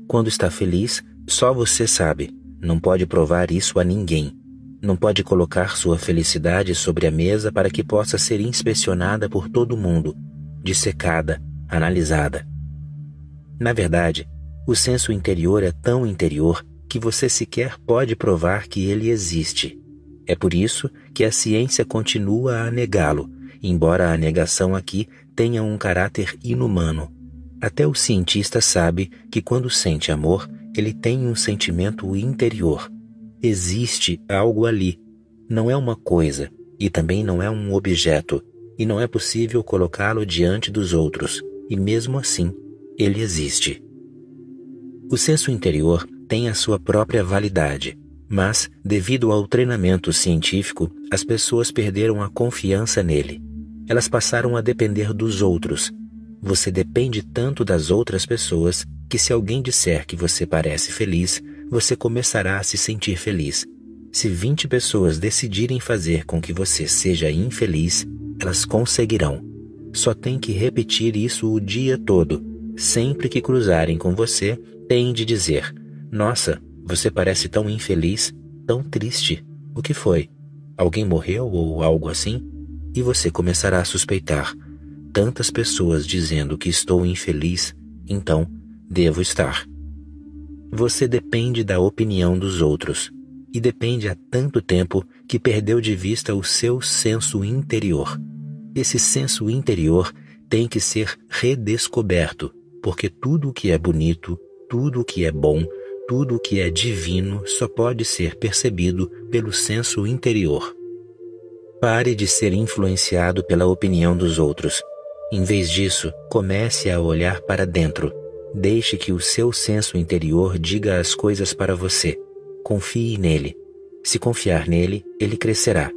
Quando está feliz, só você sabe. Não pode provar isso a ninguém. Não pode colocar sua felicidade sobre a mesa para que possa ser inspecionada por todo mundo, dissecada, analisada. Na verdade, o senso interior é tão interior que você sequer pode provar que ele existe. É por isso que a ciência continua a negá-lo, embora a negação aqui tenha um caráter inumano. Até o cientista sabe que quando sente amor, ele tem um sentimento interior. Existe algo ali. Não é uma coisa, e também não é um objeto, e não é possível colocá-lo diante dos outros, e mesmo assim, ele existe. O senso interior tem a sua própria validade, mas, devido ao treinamento científico, as pessoas perderam a confiança nele. Elas passaram a depender dos outros. Você depende tanto das outras pessoas que se alguém disser que você parece feliz, você começará a se sentir feliz. Se 20 pessoas decidirem fazer com que você seja infeliz, elas conseguirão. Só tem que repetir isso o dia todo. Sempre que cruzarem com você, tem de dizer: "Nossa, você parece tão infeliz, tão triste. O que foi?" Alguém morreu ou algo assim? E você começará a suspeitar. Tantas pessoas dizendo que estou infeliz, então devo estar. Você depende da opinião dos outros. E depende há tanto tempo que perdeu de vista o seu senso interior. Esse senso interior tem que ser redescoberto, porque tudo o que é bonito, tudo o que é bom, tudo o que é divino só pode ser percebido pelo senso interior. Pare de ser influenciado pela opinião dos outros. Em vez disso, comece a olhar para dentro. Deixe que o seu senso interior diga as coisas para você. Confie nele. Se confiar nele, ele crescerá.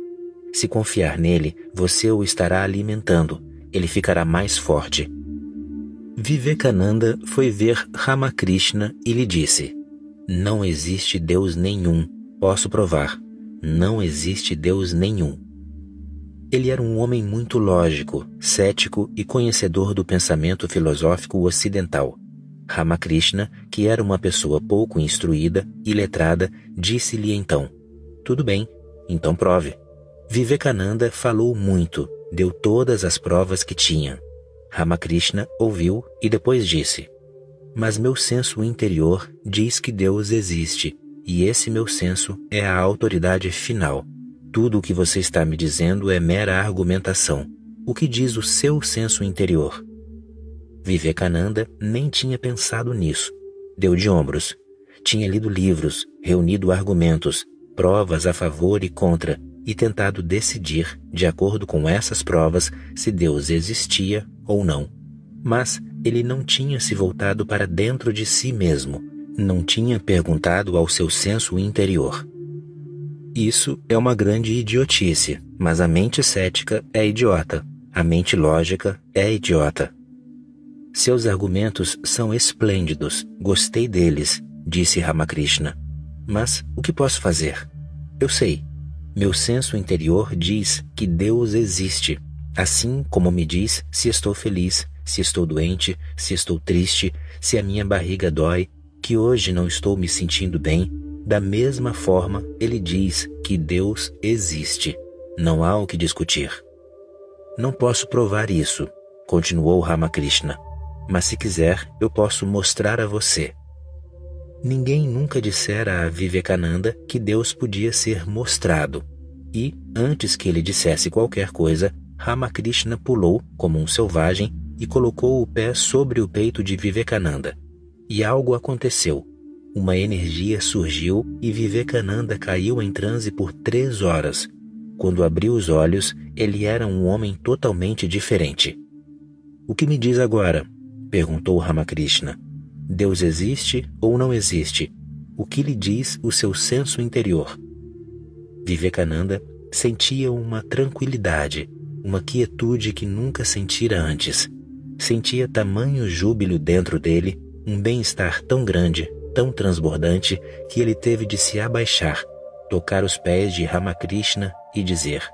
Se confiar nele, você o estará alimentando. Ele ficará mais forte. Vivekananda foi ver Ramakrishna e lhe disse: não existe Deus nenhum. Posso provar. Não existe Deus nenhum. Ele era um homem muito lógico, cético e conhecedor do pensamento filosófico ocidental. Ramakrishna, que era uma pessoa pouco instruída e letrada, disse-lhe então: tudo bem, então prove. Vivekananda falou muito, deu todas as provas que tinha. Ramakrishna ouviu e depois disse: mas meu senso interior diz que Deus existe, e esse meu senso é a autoridade final. Tudo o que você está me dizendo é mera argumentação. O que diz o seu senso interior? Vivekananda nem tinha pensado nisso. Deu de ombros. Tinha lido livros, reunido argumentos, provas a favor e contra, e tentado decidir, de acordo com essas provas, se Deus existia ou não. Mas ele não tinha se voltado para dentro de si mesmo, não tinha perguntado ao seu senso interior. Isso é uma grande idiotice, mas a mente cética é idiota, a mente lógica é idiota. Seus argumentos são esplêndidos, gostei deles, disse Ramakrishna. Mas o que posso fazer? Eu sei. Meu senso interior diz que Deus existe, assim como me diz se estou feliz, se estou doente, se estou triste, se a minha barriga dói, que hoje não estou me sentindo bem. Da mesma forma, ele diz que Deus existe. Não há o que discutir. Não posso provar isso, continuou Ramakrishna, mas se quiser, eu posso mostrar a você. Ninguém nunca dissera a Vivekananda que Deus podia ser mostrado. E, antes que ele dissesse qualquer coisa, Ramakrishna pulou, como um selvagem, e colocou o pé sobre o peito de Vivekananda. E algo aconteceu. Uma energia surgiu e Vivekananda caiu em transe por 3 horas. Quando abriu os olhos, ele era um homem totalmente diferente. O que me diz agora? Perguntou Ramakrishna. Deus existe ou não existe? O que lhe diz o seu senso interior? Vivekananda sentia uma tranquilidade, uma quietude que nunca sentira antes. Sentia tamanho júbilo dentro dele, um bem-estar tão grande, tão transbordante, que ele teve de se abaixar, tocar os pés de Ramakrishna e dizer: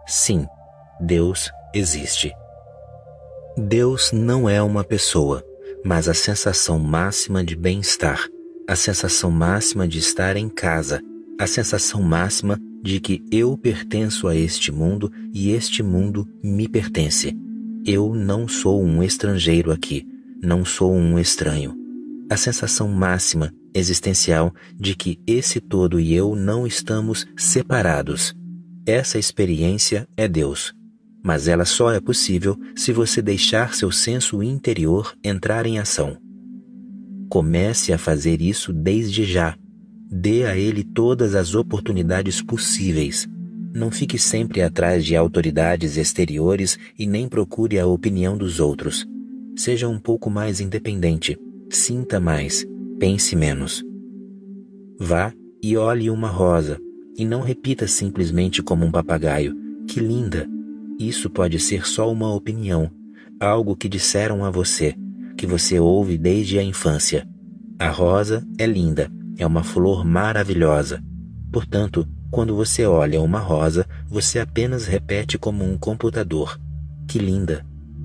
sim, Deus existe. Deus não é uma pessoa, mas a sensação máxima de bem-estar, a sensação máxima de estar em casa, a sensação máxima de que eu pertenço a este mundo e este mundo me pertence. Eu não sou um estrangeiro aqui, não sou um estranho. A sensação máxima, existencial, de que esse todo e eu não estamos separados. Essa experiência é Deus. Mas ela só é possível se você deixar seu senso interior entrar em ação. Comece a fazer isso desde já. Dê a ele todas as oportunidades possíveis. Não fique sempre atrás de autoridades exteriores e nem procure a opinião dos outros. Seja um pouco mais independente. Sinta mais, pense menos. Vá e olhe uma rosa, e não repita simplesmente como um papagaio: que linda! Isso pode ser só uma opinião, algo que disseram a você, que você ouve desde a infância. A rosa é linda, é uma flor maravilhosa. Portanto, quando você olha uma rosa, você apenas repete como um computador: que linda!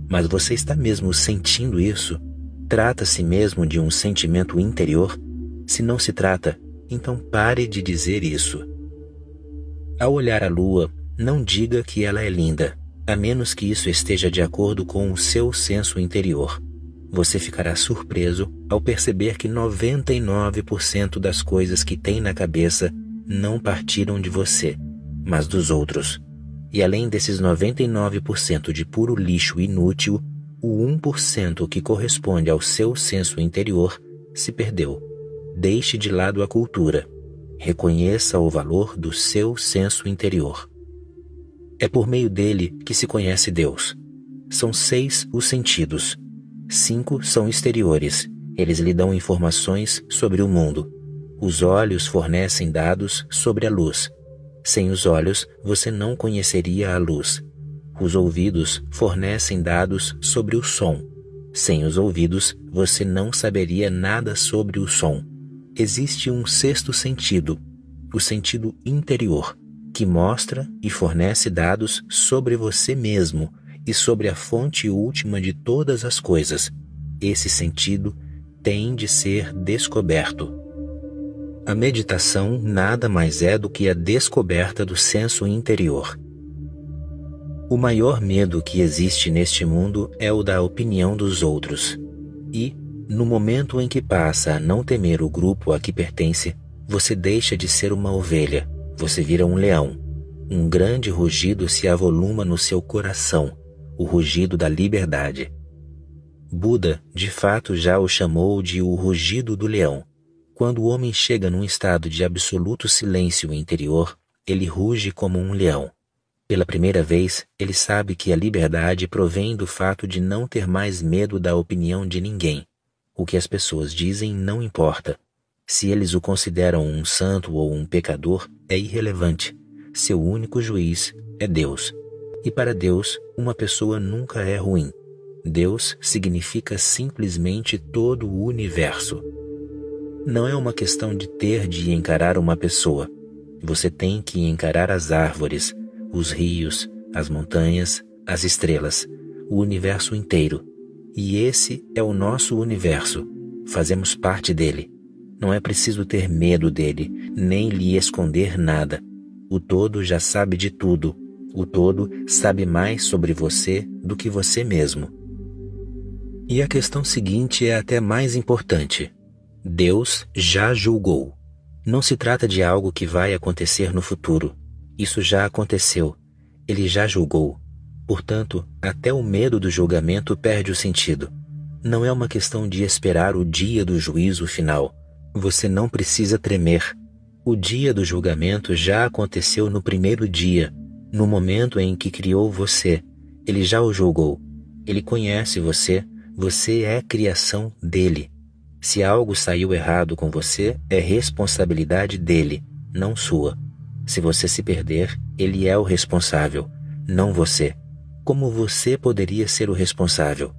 Mas você está mesmo sentindo isso? Trata-se mesmo de um sentimento interior? Se não se trata, então pare de dizer isso. Ao olhar a lua, não diga que ela é linda, a menos que isso esteja de acordo com o seu senso interior. Você ficará surpreso ao perceber que 99% das coisas que tem na cabeça não partiram de você, mas dos outros. E além desses 99% de puro lixo inútil, o 1% que corresponde ao seu senso interior se perdeu. Deixe de lado a cultura. Reconheça o valor do seu senso interior. É por meio dele que se conhece Deus. São 6 os sentidos. 5 são exteriores. Eles lhe dão informações sobre o mundo. Os olhos fornecem dados sobre a luz. Sem os olhos, você não conheceria a luz. Os ouvidos fornecem dados sobre o som. Sem os ouvidos, você não saberia nada sobre o som. Existe um 6º sentido, o sentido interior, que mostra e fornece dados sobre você mesmo e sobre a fonte última de todas as coisas. Esse sentido tem de ser descoberto. A meditação nada mais é do que a descoberta do senso interior. O maior medo que existe neste mundo é o da opinião dos outros. E, no momento em que passa a não temer o grupo a que pertence, você deixa de ser uma ovelha, você vira um leão. Um grande rugido se avoluma no seu coração, o rugido da liberdade. Buda, de fato, já o chamou de o rugido do leão. Quando o homem chega num estado de absoluto silêncio interior, ele ruge como um leão. Pela primeira vez, ele sabe que a liberdade provém do fato de não ter mais medo da opinião de ninguém. O que as pessoas dizem não importa. Se eles o consideram um santo ou um pecador, é irrelevante. Seu único juiz é Deus. E para Deus, uma pessoa nunca é ruim. Deus significa simplesmente todo o universo. Não é uma questão de ter de encarar uma pessoa. Você tem que encarar as árvores, os rios, as montanhas, as estrelas, o universo inteiro. E esse é o nosso universo. Fazemos parte dele. Não é preciso ter medo dele, nem lhe esconder nada. O todo já sabe de tudo. O todo sabe mais sobre você do que você mesmo. E a questão seguinte é até mais importante. Deus já julgou. Não se trata de algo que vai acontecer no futuro. Isso já aconteceu. Ele já julgou. Portanto, até o medo do julgamento perde o sentido. Não é uma questão de esperar o dia do juízo final. Você não precisa tremer. O dia do julgamento já aconteceu no primeiro dia, no momento em que criou você. Ele já o julgou. Ele conhece você. Você é criação dele. Se algo saiu errado com você, é responsabilidade dele, não sua. Se você se perder, ele é o responsável, não você. Como você poderia ser o responsável?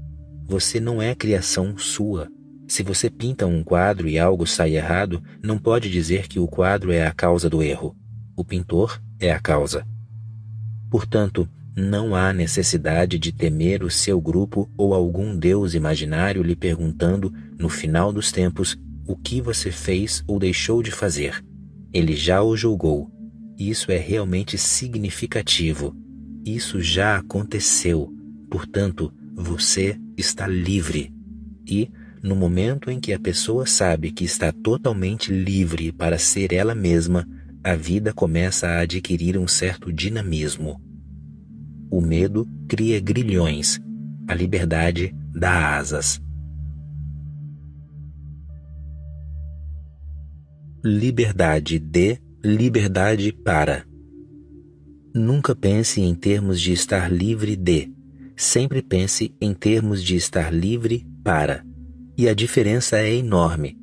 Você não é criação sua. Se você pinta um quadro e algo sai errado, não pode dizer que o quadro é a causa do erro. O pintor é a causa. Portanto, não há necessidade de temer o seu grupo ou algum Deus imaginário lhe perguntando, no final dos tempos, o que você fez ou deixou de fazer. Ele já o julgou. Isso é realmente significativo. Isso já aconteceu. Portanto, você está livre. E, no momento em que a pessoa sabe que está totalmente livre para ser ela mesma, a vida começa a adquirir um certo dinamismo. O medo cria grilhões. A liberdade dá asas. Liberdade de, liberdade para. Nunca pense em termos de estar livre de. Sempre pense em termos de estar livre para. E a diferença é enorme.